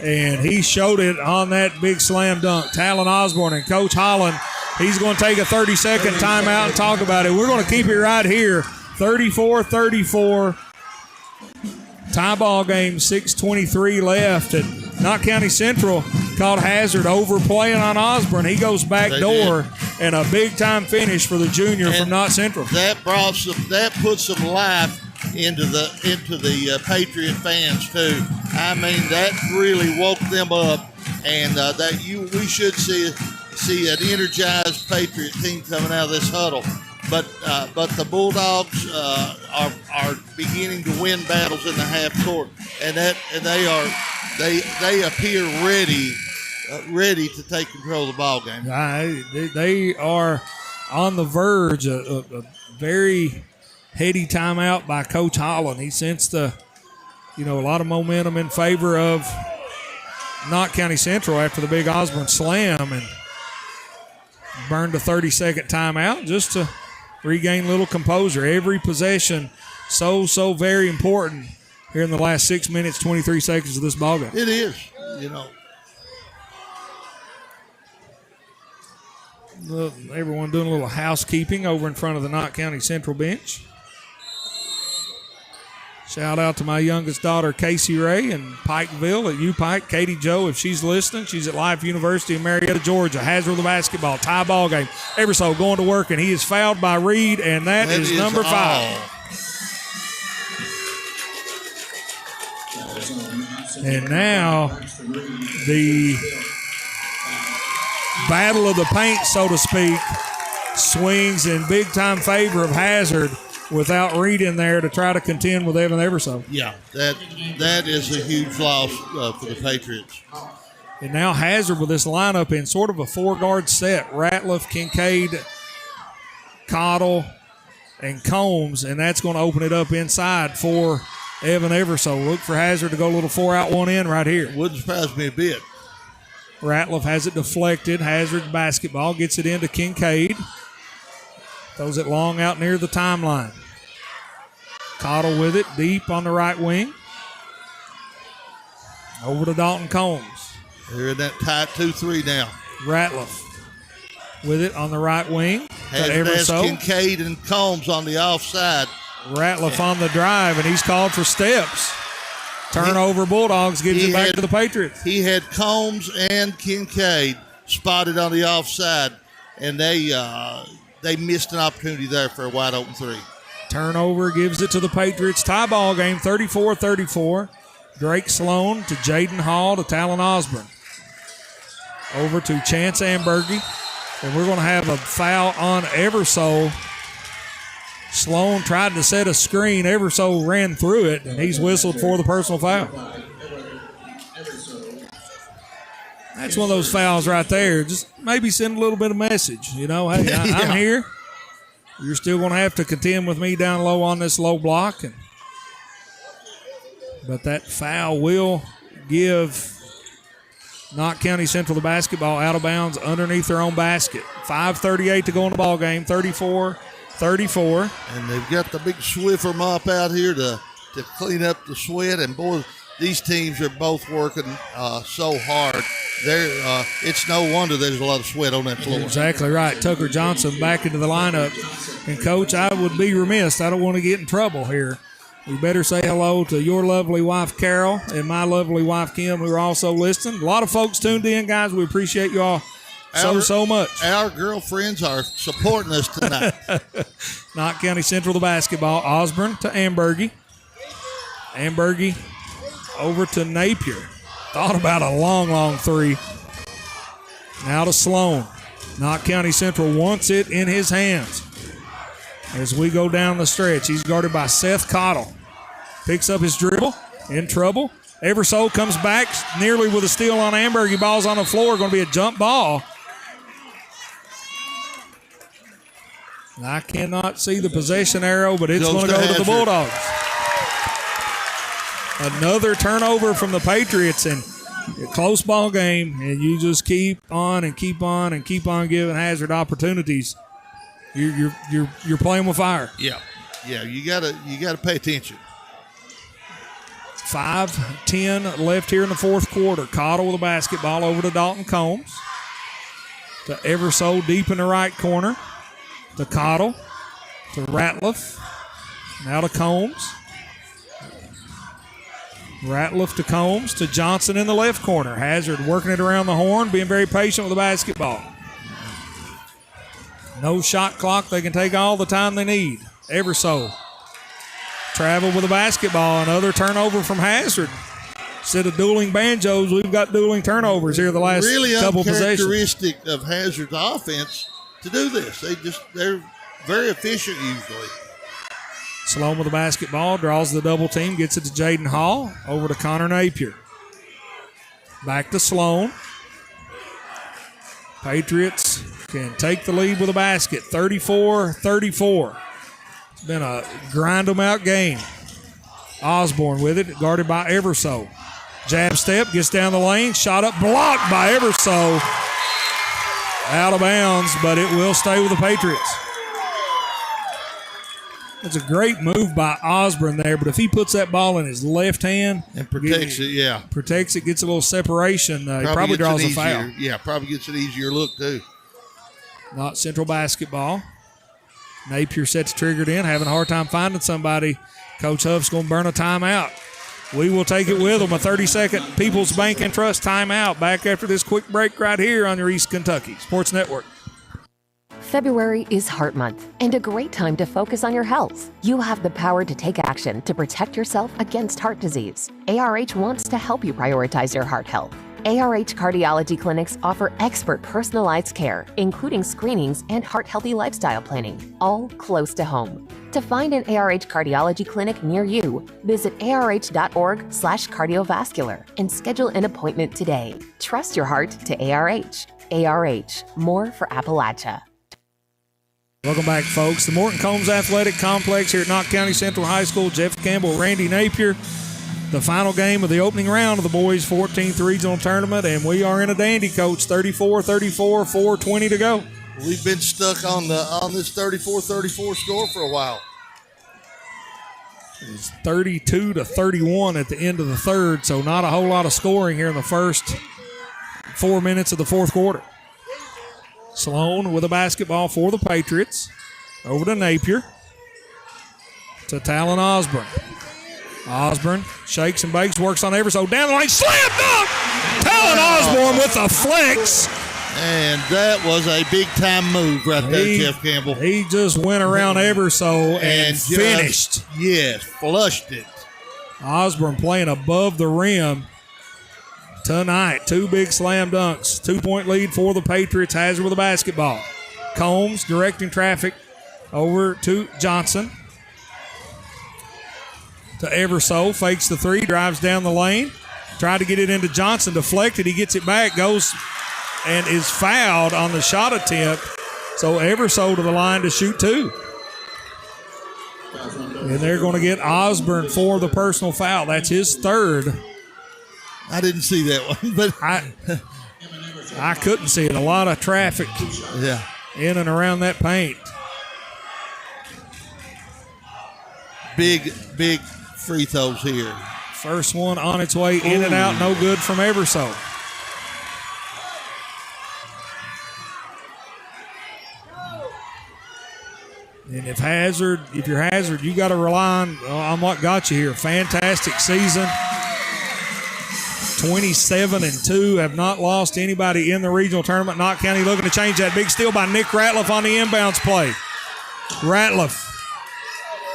And he showed it on that big slam dunk. Talon Osborne and Coach Holland, he's going to take a 30-second timeout and talk about it. We're going to keep it right here. 34-34. Tie ball game, 6:23 left. And Knott County Central caught Hazard overplaying on Osborne. He goes back door and a big-time finish for the junior from Knott Central. That puts some life into the Patriot fans too. I mean, that really woke them up, and we should see an energized Patriot team coming out of this huddle. But the Bulldogs are beginning to win battles in the half court, and they appear ready to take control of the ball game. They are on the verge of a very heady timeout by Coach Holland. He sensed a lot of momentum in favor of Knott County Central after the big Osborne slam, and burned a 30-second timeout just to regain a little composure. Every possession so very important here in the last 6 minutes, 23 seconds of this ballgame. It is, Everyone doing a little housekeeping over in front of the Knott County Central bench. Shout out to my youngest daughter, Casey Ray, in Pikeville at U-Pike. Katie Joe, if she's listening, she's at Life University in Marietta, Georgia. Hazard with the basketball. Tie ball game. Everso going to work, and he is fouled by Reed, and that is number 5. And now the battle of the paint, so to speak, swings in big-time favor of Hazard, without Reed in there to try to contend with Evan Everso. Yeah, that is a huge loss for the Patriots. And now Hazard with this lineup in sort of a 4-guard set. Ratliff, Kincaid, Cottle, and Combs, and that's going to open it up inside for Evan Everso. Look for Hazard to go a little 4-out, 1-in right here. Wouldn't surprise me a bit. Ratliff has it deflected. Hazard basketball, gets it into Kincaid. Throws it long out near the timeline. Cottle with it, deep on the right wing. Over to Dalton Combs. They're in that tight 2-3 now. Ratliff with it on the right wing. Has Kincaid and Combs on the offside. Ratliff on the drive, and he's called for steps. Turnover, Bulldogs gives it back to the Patriots. He had Combs and Kincaid spotted on the offside, and they missed an opportunity there for a wide open three. Turnover gives it to the Patriots. Tie ball game, 34-34. Drake Sloan to Jaden Hall to Talon Osborne. Over to Chance Ambergy. And we're going to have a foul on Eversole. Sloan tried to set a screen. Eversole ran through it, and he's whistled for the personal foul. That's one of those fouls right there. Just maybe send a little bit of message. You know, hey, I'm here. You're still going to have to contend with me down low on this low block. But that foul will give Knott County Central the basketball out of bounds underneath their own basket. 5:38 to go in the ball game, 34-34. And they've got the big Swiffer mop out here to clean up the sweat. And, boy, these teams are both working so hard. It's no wonder there's a lot of sweat on that floor. Exactly right. Tucker Johnson back into the lineup. And, Coach, I would be remiss. I don't want to get in trouble here. We better say hello to your lovely wife, Carol, and my lovely wife, Kim, who are also listening. A lot of folks tuned in, guys. We appreciate you all so much. Our girlfriends are supporting us tonight. Knott County Central, the basketball. Osborne to Ambergy. Ambergy over to Napier. Thought about a long three. Now to Sloan. Knott County Central wants it in his hands. As we go down the stretch, he's guarded by Seth Cottle. Picks up his dribble, in trouble. Eversole comes back nearly with a steal on Ambergy. Ball's on the floor, going to be a jump ball. I cannot see the possession arrow, but it's going to go to the Bulldogs. Another turnover from the Patriots, and a close ball game, and you just keep on and keep on and keep on giving Hazard opportunities. You're playing with fire. Yeah. You gotta pay attention. 5:10 left here in the fourth quarter. Cottle with a basketball over to Dalton Combs. To Eversole deep in the right corner. To Cottle. To Ratliff. Now to Combs. Ratliff to Combs. To Johnson in the left corner. Hazard working it around the horn, being very patient with the basketball. No shot clock. They can take all the time they need. Eversole. Travel with the basketball. Another turnover from Hazard. Instead of dueling banjos, we've got dueling turnovers here the last couple possessions. Really uncharacteristic of Hazard's offense to do this. They're very efficient usually. Sloan with the basketball. Draws the double team. Gets it to Jaden Hall. Over to Connor Napier. Back to Sloan. Patriots can take the lead with a basket, 34-34. It's been a grind-em-out game. Osborne with it, guarded by Eversole. Jab step, gets down the lane, shot up, blocked by Eversole. Out of bounds, but it will stay with the Patriots. It's a great move by Osborne there, but if he puts that ball in his left hand and protects it, protects it, gets a little separation, he probably draws a foul. Yeah, probably gets an easier look too. Not Central basketball. Napier sets triggered in, having a hard time finding somebody. Coach Huff's going to burn a timeout. We will take it with them. A 30-second People's Bank and Trust timeout. Back after this quick break right here on your East Kentucky Sports Network. February is Heart Month and a great time to focus on your health. You have the power to take action to protect yourself against heart disease. ARH wants to help you prioritize your heart health. ARH cardiology clinics offer expert personalized care, including screenings and heart-healthy lifestyle planning, all close to home. To find an ARH cardiology clinic near you, visit arh.org/cardiovascular and schedule an appointment today. Trust your heart to ARH. ARH, more for Appalachia. Welcome back, folks. The Morton Combs Athletic Complex here at Knott County Central High School. Jeff Campbell, Randy Napier. The final game of the opening round of the boys' 14th regional tournament, and we are in a dandy, Coach. 34-34, 4:20 to go. We've been stuck on this 34-34 score for a while. It's 32-31 at the end of the third, so not a whole lot of scoring here in the first 4 minutes of the fourth quarter. Sloan with a basketball for the Patriots. Over to Napier. To Talon Osborne. Osborne shakes and bakes, works on Everso. Down the lane, slam dunk! Talon Osborne with a flex. And that was a big-time move right there, Jeff Campbell. He just went around Everso and finished. Yes, flushed it. Osborne playing above the rim tonight. 2 big slam dunks. 2-point lead for the Patriots. Hazard with a basketball. Combs directing traffic over to Johnson. To Everso. Fakes the 3. Drives down the lane. Tried to get it into Johnson. Deflected. He gets it back. Goes and is fouled on the shot attempt. So Everso to the line to shoot 2. And they're going to get Osborne for the personal foul. That's his third. I didn't see that one, but I couldn't see it. A lot of traffic in and around that paint. Big free throws here. First one on its way in and out. No good from Everso. And if you're Hazard, you got to rely on what got you here. Fantastic season. 27-2, have not lost anybody in the regional tournament. Knott County looking to change that. Big steal by Nick Ratliff on the inbounds play. Ratliff.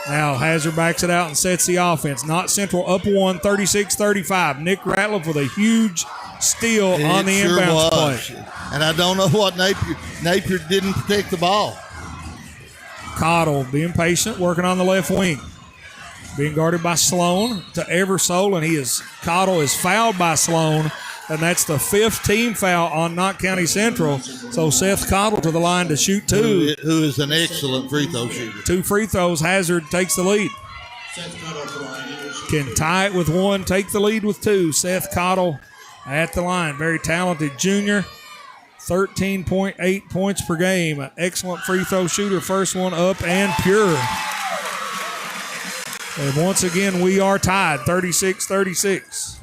Now Hazard backs it out and sets the offense. Knott Central up 1, 36-35. Nick Ratliff with a huge steal on the inbounds play. And I don't know what Napier didn't protect the ball. Cottle being patient, working on the left wing. Being guarded by Sloan to Eversole, and Cottle is fouled by Sloan, and that's the 5th team foul on Knott County Central. So Seth Cottle to the line to shoot 2. Who is an excellent free throw shooter. 2 free throws. Hazard takes the lead. Can tie it with 1, take the lead with 2. Seth Cottle at the line. Very talented junior. 13.8 points per game. An excellent free throw shooter. First one up and pure. And once again, we are tied, 36-36.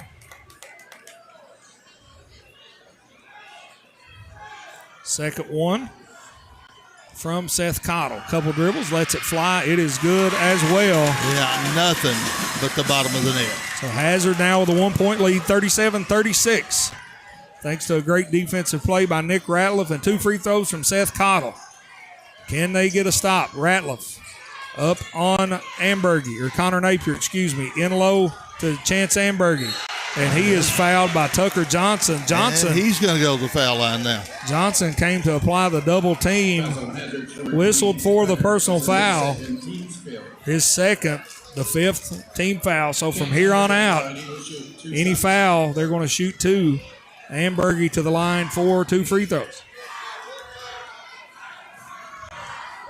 Second one from Seth Cottle. Couple dribbles, lets it fly. It is good as well. Yeah, nothing but the bottom of the net. So Hazard now with a 1-point lead, 37-36. Thanks to a great defensive play by Nick Ratliff and 2 free throws from Seth Cottle. Can they get a stop? Ratliff up on Connor Napier, in low to Chance Ambergy. And he is fouled by Tucker Johnson. And he's going to go to the foul line now. Johnson came to apply the double team, whistled for the personal foul. His second, the 5th team foul. So from here on out, any foul, they're going to shoot 2. Ambergy to the line for 2 free throws.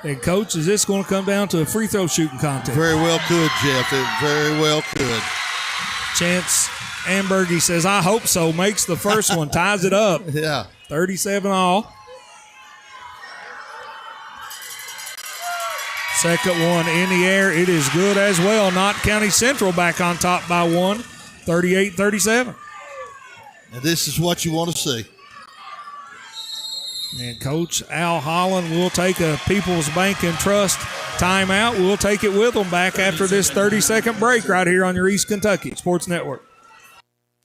And, Coach, is this going to come down to a free throw shooting contest? Very well could, Jeff. It very well could. Chance Ambergy says, I hope so. Makes the first one, ties it up. Yeah. 37 all. Second one in the air. It is good as well. Knott County Central back on top by 1, 38-37. And this is what you want to see. And Coach Al Holland will take a People's Bank and Trust timeout. We'll take it with them back after this 30-second break right here on your East Kentucky Sports Network.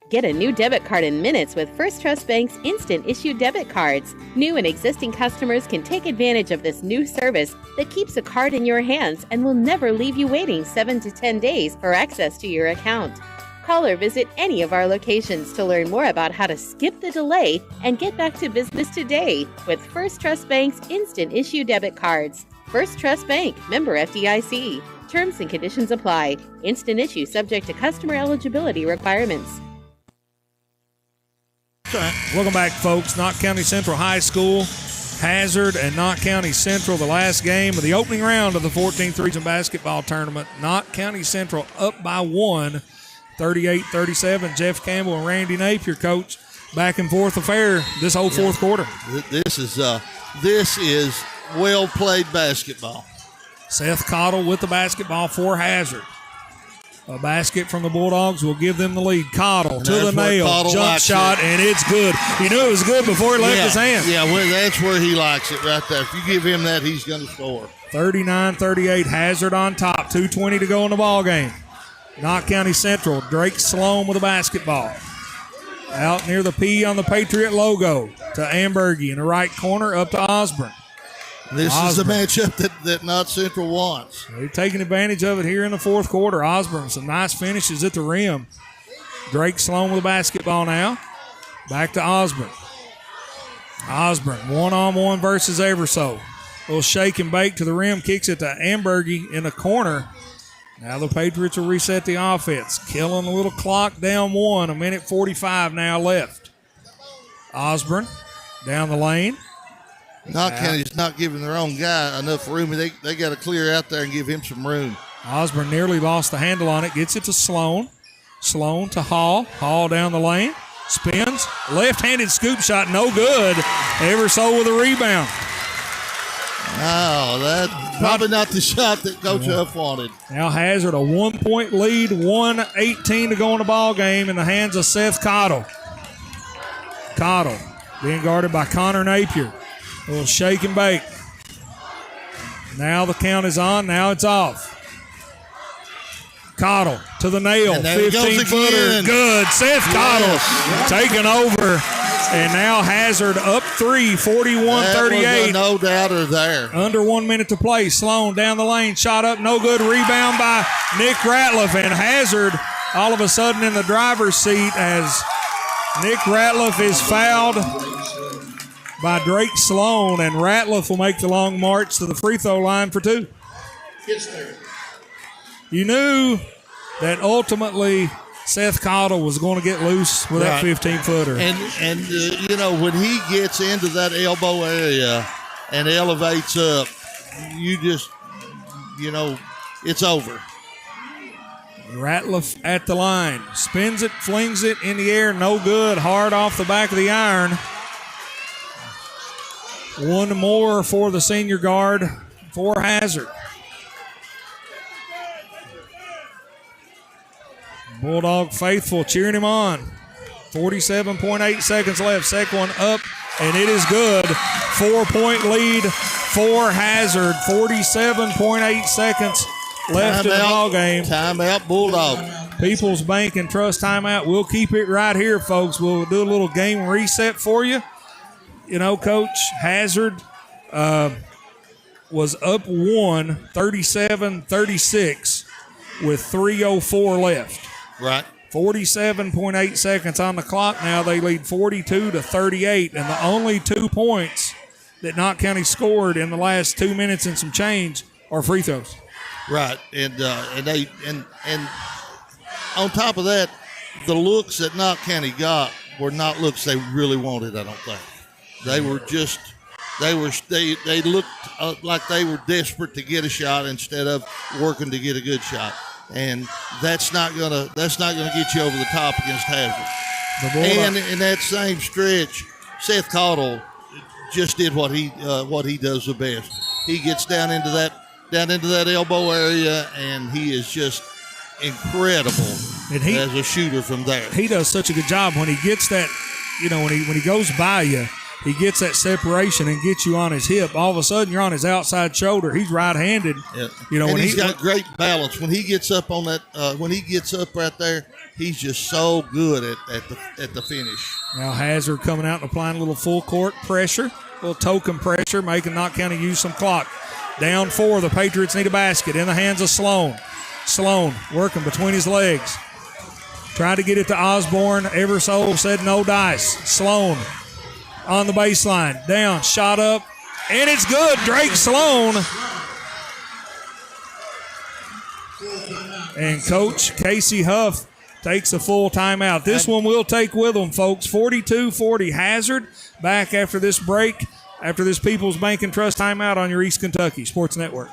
Get a new debit card in minutes with First Trust Bank's instant issue debit cards. New and existing customers can take advantage of this new service that keeps a card in your hands and will never leave you waiting 7 to 10 days for access to your account. Call or visit any of our locations to learn more about how to skip the delay and get back to business today with First Trust Bank's instant issue debit cards. First Trust Bank, member FDIC. Terms and conditions apply. Instant issue subject to customer eligibility requirements. Welcome back, folks. Knott County Central High School, Hazard and Knott County Central, the last game of the opening round of the 14th Region Basketball Tournament. Knott County Central up by 1, 38-37. Jeff Campbell and Randy Napier, Coach. Back and forth affair this whole fourth quarter. This is well-played basketball. Seth Cottle with the basketball for Hazard. A basket from the Bulldogs will give them the lead. Cottle to the That's where nail. Cottle Jump likes shot, it. and it's good. You knew it was good before it left his hand. Yeah, well, that's where he likes it right there. If you give him that, he's going to score. 39-38, Hazard on top. 2:20 to go in the ball game. Knott County Central, Drake Sloan with a basketball. Out near the P on the Patriot logo to Ambergy in the right corner, up to Osborne. This is the matchup that Knott Central wants. They're taking advantage of it here in the fourth quarter. Osborne, some nice finishes at the rim. Drake Sloan with a basketball now. Back to Osborne. Osborne, one-on-one versus Everso. Little shake and bake to the rim, kicks it to Ambergy in the corner. Now the Patriots will reset the offense. Killing a little clock, down 1, 1:45 now left. Osborne down the lane. Knott County's not giving their own guy enough room. They got to clear out there and give him some room. Osborne nearly lost the handle on it. Gets it to Sloan. Sloan to Hall. Hall down the lane. Spins. Left-handed scoop shot. No good. Everso with a rebound. No, that's probably not the shot that Coach Huff wanted. Now Hazard a 1-point lead. 1:18 to go in the ball game in the hands of Seth Cottle. Cottle being guarded by Connor Napier. A little shake and bake. Now the count is on. Now it's off. Cottle to the nail. 15-footer. Good. Seth Cottle taking over. And now Hazard up 3, 41-38. No doubter there. Under 1 minute to play. Sloan down the lane. Shot up. No good. Rebound by Nick Ratliff. And Hazard all of a sudden in the driver's seat as Nick Ratliff is fouled by Drake Sloan, and Ratliff will make the long march to the free throw line for 2. You knew that ultimately Seth Cottle was going to get loose with that 15-footer. And you know, when he gets into that elbow area and elevates up, you just, you know, it's over. Ratliff at the line. Spins it, flings it in the air. No good. Hard off the back of the iron. One more for the senior guard for Hazard. Bulldog faithful cheering him on. 47.8 seconds left. Second one up, and it is good. 4-point lead for Hazard. 47.8 seconds left in the ball game. Timeout, Bulldog. People's Bank and Trust timeout. We'll keep it right here, folks. We'll do a little game reset for you. You know, Coach, Hazard was up 37-36 with 3:04 left. Right. 47.8 seconds on the clock now. They lead 42-38, and the only 2 points that Knott County scored in the last 2 minutes and some change are free throws. Right, and on top of that, the looks that Knott County got were not looks they really wanted. I don't think they were just they looked like they were desperate to get a shot instead of working to get a good shot, and that's not gonna get you over the top against Hazard. And in that same stretch, Seth Cottle just did what he does the best. He gets down into that elbow area, and he is just incredible as a shooter from there. He does such a good job when he gets that, you know, when he goes by you, he gets that separation and gets you on his hip. All of a sudden, you're on his outside shoulder. He's right-handed. Yeah. You know, and when he's got great balance. When he gets up on that, when he gets up right there, he's just so good at the finish. Now Hazard coming out and applying a little full court pressure, a little token pressure, making Knott County use some clock. Down 4, the Patriots need a basket in the hands of Sloan. Sloan working between his legs. Tried to get it to Osborne. Everso said no dice. Sloan on the baseline. Down, shot up, and it's good. Drake Sloan. And Coach Casey Huff takes a full timeout. This one we'll take with them, folks. 42-40 Hazard. Back after this break, after this People's Bank and Trust timeout on your East Kentucky Sports Network.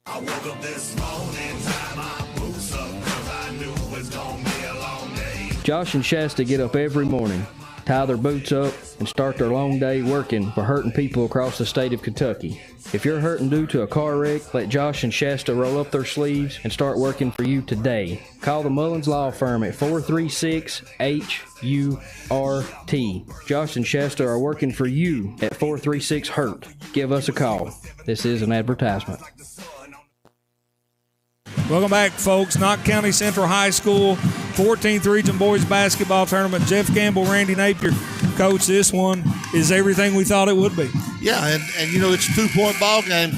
I woke up this morning, tied my boots up, 'cause I knew it was gonna be a long day. Josh and Shasta get up every morning, tie their boots up, and start their long day working for hurting people across the state of Kentucky. If you're hurting due to a car wreck, let Josh and Shasta roll up their sleeves and start working for you today. Call the Mullins Law Firm at 436-HURT. Josh and Shasta are working for you at 436-HURT. Give us a call. This is an advertisement. Welcome back, folks. Knott County Central High School 14th Region Boys Basketball Tournament. Jeff Campbell, Randy Napier. Coach, this one is everything we thought it would be. Yeah, and you know, it's a 2-point ball game.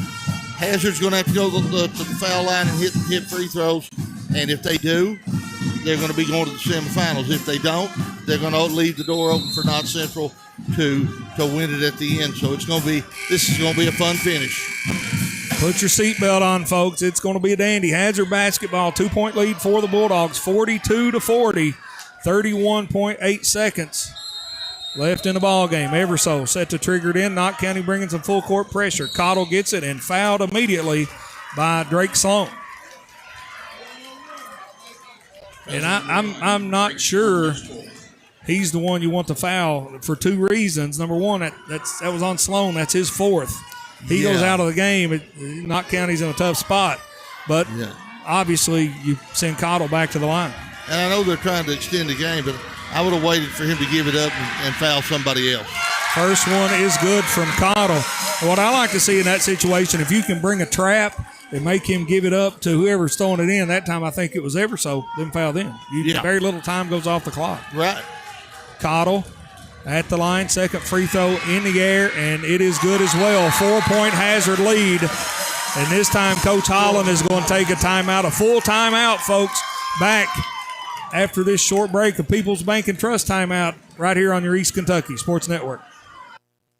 Hazard's going to have to go to the foul line and hit free throws. And if they do, they're going to be going to the semifinals. If they don't, they're going to leave the door open for Knott Central to win it at the end. So this is going to be a fun finish. Put your seatbelt on, folks. It's going to be a dandy. Hazard basketball, 2-point lead for the Bulldogs, 42-40, 31.8 seconds left in the ball game. Everso set to trigger it in. Knott County bringing some full court pressure. Cottle gets it and fouled immediately by Drake Sloan. And I'm not sure he's the one you want to foul for two reasons. Number one, that was on Sloan. That's his fourth. He goes out of the game. Knott County's in a tough spot. But obviously you send Cottle back to the line. And I know they're trying to extend the game, but I would have waited for him to give it up and foul somebody else. First one is good from Cottle. What I like to see in that situation, if you can bring a trap and make him give it up to whoever's throwing it in, that time I think it was Everso, then foul them. Very little time goes off the clock. Right. Cottle at the line, second free throw in the air, and it is good as well. 4-point Hazard lead. And this time Coach Holland is going to take a timeout, a full timeout, folks, back after this short break, a People's Bank and Trust timeout right here on your East Kentucky Sports Network.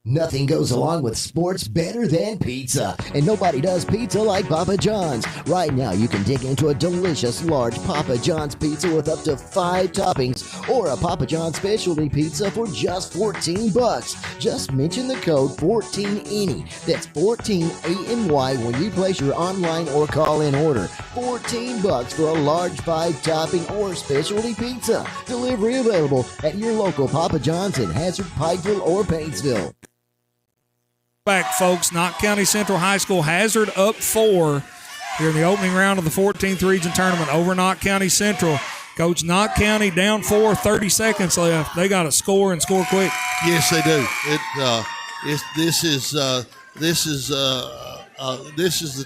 Nothing goes along with sports better than pizza, and nobody does pizza like Papa John's. Right now, you can dig into a delicious large Papa John's pizza with up to 5 toppings, or a Papa John's specialty pizza for just $14. Just mention the code 14ANY. That's 14ANY when you place your online or call-in order. $14 for a large 5-topping or specialty pizza. Delivery available at your local Papa John's in Hazard, Pikeville, or Paintsville. Back, folks. Knott County Central High School Hazard up 4 here in the opening round of the 14th Region Tournament over Knott County Central. Coach, Knott County down 4, 30 seconds left. They got to score and score quick. Yes, they do. This is the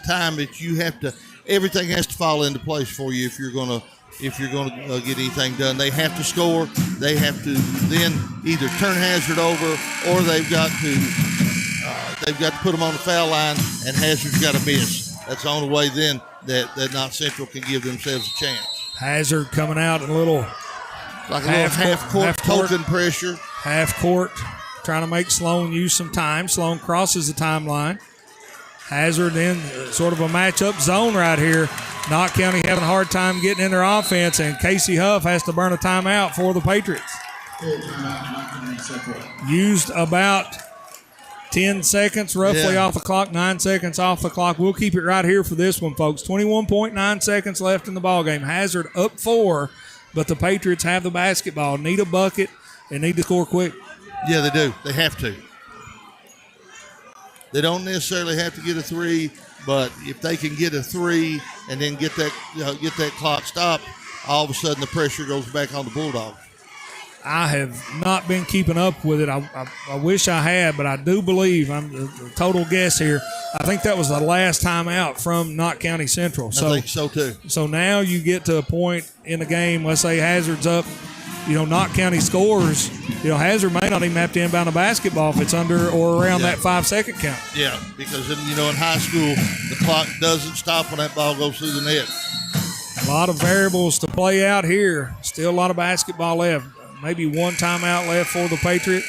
time that you have to. Everything has to fall into place for you if you're going to get anything done. They have to score. They have to then either turn Hazard over, or they've got to put them on the foul line, and Hazard's got to miss. That's the only way then that Knott Central can give themselves a chance. Hazard coming out in a little half-court token pressure. Half court, trying to make Sloan use some time. Sloan crosses the timeline. Hazard in sort of a matchup zone right here. Knott County having a hard time getting in their offense, and Casey Huff has to burn a timeout for the Patriots. Used about 10 seconds roughly off the clock, 9 seconds off the clock. We'll keep it right here for this one, folks. 21.9 seconds left in the ballgame. Hazard up 4, but the Patriots have the basketball. Need a bucket and need to score quick. Yeah, they do. They have to. They don't necessarily have to get a 3, but if they can get a 3 and then get that clock stopped, all of a sudden the pressure goes back on the Bulldogs. I have not been keeping up with it. I wish I had, but I do believe, I'm a total guess here, I think that was the last time out from Knott County Central. I think so too. So now you get to a point in the game, let's say Hazard's up, Knott County scores, Hazard may not even have to inbound a basketball if it's under or around that 5-second count. Yeah, because, in high school, the clock doesn't stop when that ball goes through the net. A lot of variables to play out here. Still a lot of basketball left. Maybe one timeout left for the Patriots.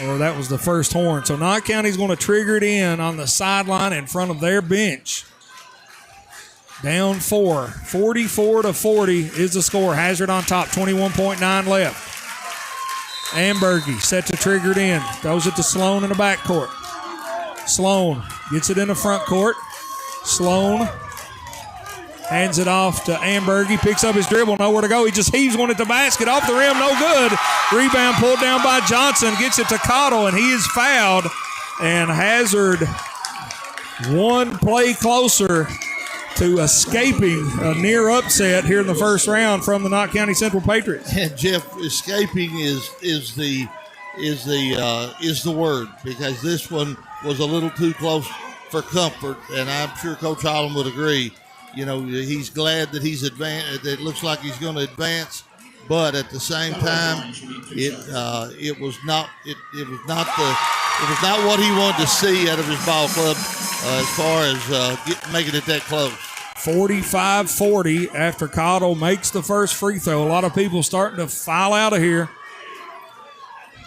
Or that was the first horn. So Knott County's going to trigger it in on the sideline in front of their bench. Down 4. 44-40 is the score. Hazard on top. 21.9 left. Ambergy set to trigger it in. Throws it to Sloan in the backcourt. Sloan gets it in the front court. Sloan hands it off to Ambergy. Picks up his dribble. Nowhere to go. He just heaves one at the basket. Off the rim. No good. Rebound pulled down by Johnson. Gets it to Cottle, and he is fouled. and Hazard one play closer to escaping a near upset here in the first round from the Knott County Central Patriots. And Jeff, escaping is the word, because this one was a little too close for comfort, and I'm sure Coach Holland would agree. You know, he's glad that he's advanced. It looks like he's going to advance, but at the same time, it was not what he wanted to see out of his ball club as far as making it that close. 45-40 after Cottle makes the first free throw. A lot of people starting to file out of here.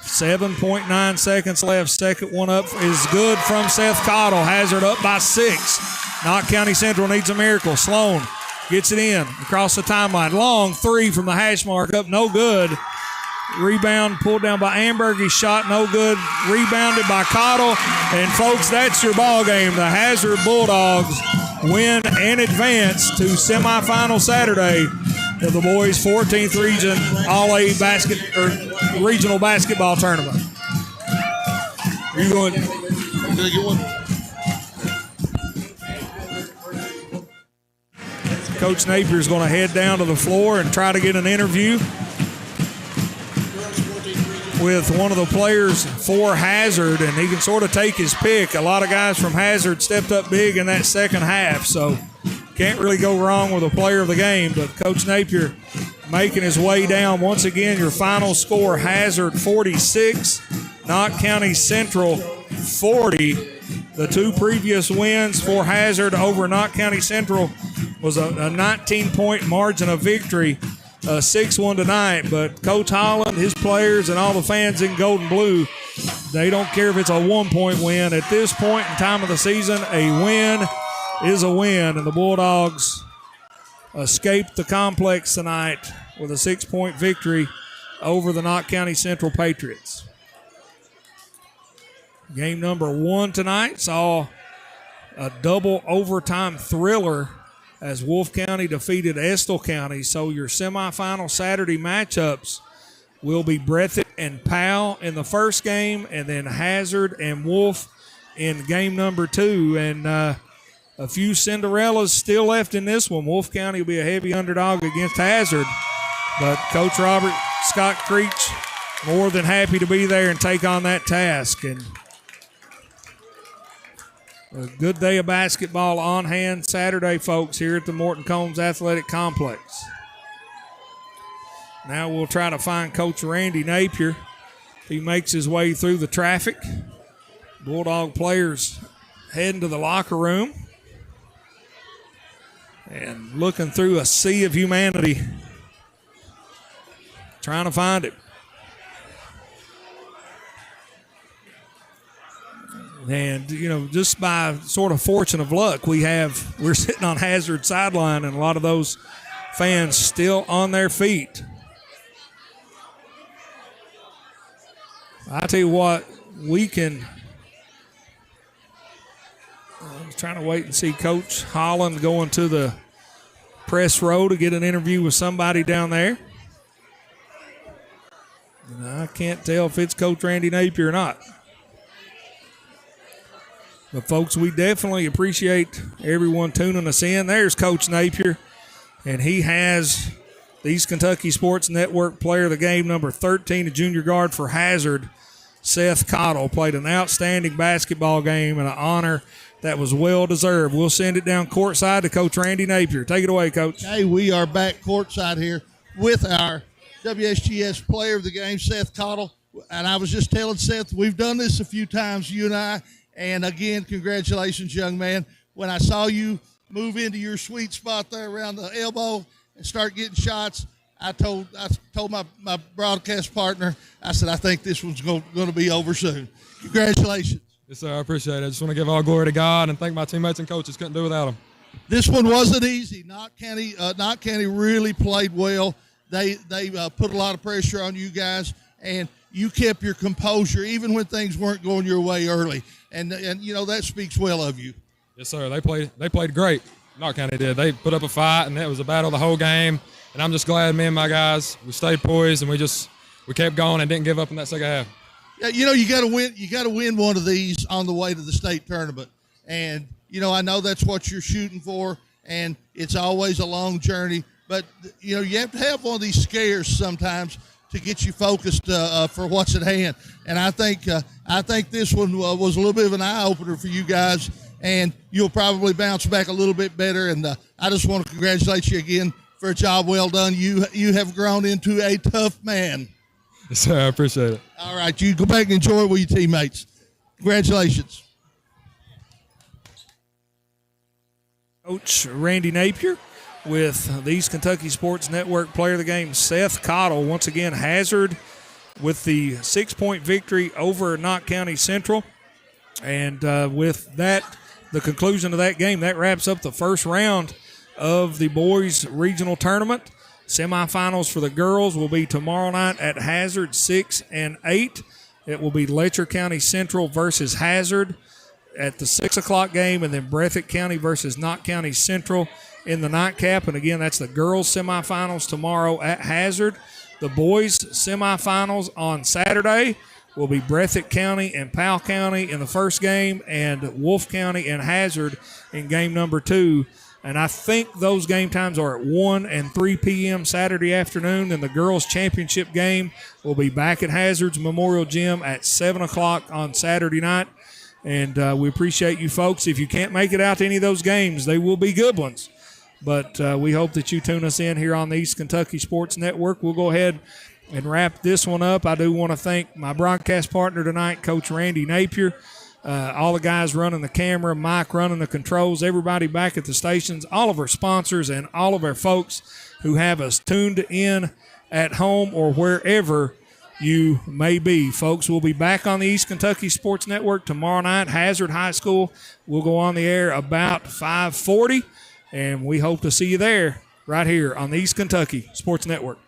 7.9 seconds left. Second one up is good from Seth Cottle. Hazard up by 6. Knott County Central needs a miracle. Sloan gets it in across the timeline. Long three from the hash mark up, no good. Rebound pulled down by Amberg. Shot no good. Rebounded by Cottle. And folks, that's your ball game. The Hazard Bulldogs win and advance to semifinal Saturday of the boys 14th region All-A regional basketball tournament. Are you going? I'm going to get one. Coach Napier's going to head down to the floor and try to get an interview with one of the players for Hazard, and he can sort of take his pick. A lot of guys from Hazard stepped up big in that second half, so can't really go wrong with a player of the game. But Coach Napier making his way down. Once again, your final score, Hazard 46, Knott County Central 40. The two previous wins for Hazard over Knott County Central was a 19-point margin of victory. 6-1 tonight, but Coach Holland, his players, and all the fans in gold and blue, they don't care if it's a 1-point win. At this point in time of the season, a win is a win, and the Bulldogs escaped the complex tonight with a 6-point victory over the Knott County Central Patriots. Game number 1 tonight saw a double overtime thriller as Wolfe County defeated Estill County. So your semifinal Saturday matchups will be Breathitt and Powell in the first game, and then Hazard and Wolfe in game number 2. And a few Cinderellas still left in this one. Wolfe County will be a heavy underdog against Hazard, but Coach Robert Scott Creech more than happy to be there and take on that task. And a good day of basketball on hand Saturday, folks, here at the Morton Combs Athletic Complex. Now we'll try to find Coach Randy Napier. He makes his way through the traffic. Bulldog players heading to the locker room and looking through a sea of humanity, trying to find it. And, you know, just by sort of fortune of luck, we're sitting on Hazard sideline, and a lot of those fans still on their feet. I tell you what, I'm trying to wait and see Coach Holland going to the press row to get an interview with somebody down there. And I can't tell if it's Coach Randy Napier or not. But, folks, we definitely appreciate everyone tuning us in. There's Coach Napier, and he has the East Kentucky Sports Network player of the game, number 13, a junior guard for Hazard, Seth Cottle. Played an outstanding basketball game and an honor that was well-deserved. We'll send it down courtside to Coach Randy Napier. Take it away, Coach. Hey, we are back courtside here with our WSGS player of the game, Seth Cottle. And I was just telling Seth, we've done this a few times, you and I. And, again, congratulations, young man. When I saw you move into your sweet spot there around the elbow and start getting shots, I told my broadcast partner, I said, I think this one's going to be over soon. Congratulations. Yes, sir. I appreciate it. I just want to give all glory to God and thank my teammates and coaches. Couldn't do without them. This one wasn't easy. Knott County really played well. They put a lot of pressure on you guys, and you kept your composure even when things weren't going your way early. And you know, that speaks well of you. Yes, sir. They played great. Knott County did. They put up a fight, and it was a battle the whole game. And I'm just glad me and my guys, we stayed poised, and we kept going and didn't give up in that second half. Yeah, you got to win. You got to win one of these on the way to the state tournament, and I know that's what you're shooting for, and it's always a long journey. But you have to have one of these scares sometimes to get you focused for what's at hand. And I think this one was a little bit of an eye opener for you guys, and you'll probably bounce back a little bit better. And I just want to congratulate you again for a job well done. You have grown into a tough man. Yes, sir. I appreciate it. All right, you go back and enjoy it with your teammates. Congratulations. Coach Randy Napier with the East Kentucky Sports Network Player of the Game, Seth Cottle. Once again, Hazard with the 6-point victory over Knott County Central. And with that, the conclusion of that game, that wraps up the first round of the boys regional tournament. Semifinals for the girls will be tomorrow night at Hazard, 6 and 8. It will be Letcher County Central versus Hazard at the 6 o'clock game, and then Breathitt County versus Knott County Central in the nightcap. And again, that's the girls semifinals tomorrow at Hazard. The boys semifinals on Saturday will be Breathitt County and Powell County in the first game, and Wolfe County and Hazard in game number 2. And I think those game times are at 1 and 3 p.m. Saturday afternoon. And the girls' championship game will be back at Hazard's Memorial Gym at 7 o'clock on Saturday night. And we appreciate you folks. If you can't make it out to any of those games, they will be good ones. But we hope that you tune us in here on the East Kentucky Sports Network. We'll go ahead and wrap this one up. I do want to thank my broadcast partner tonight, Coach Randy Napier. All the guys running the camera, Mike running the controls, everybody back at the stations, all of our sponsors, and all of our folks who have us tuned in at home or wherever you may be. Folks, we'll be back on the East Kentucky Sports Network tomorrow night. Hazard High School will go on the air about 5:40, and we hope to see you there right here on the East Kentucky Sports Network.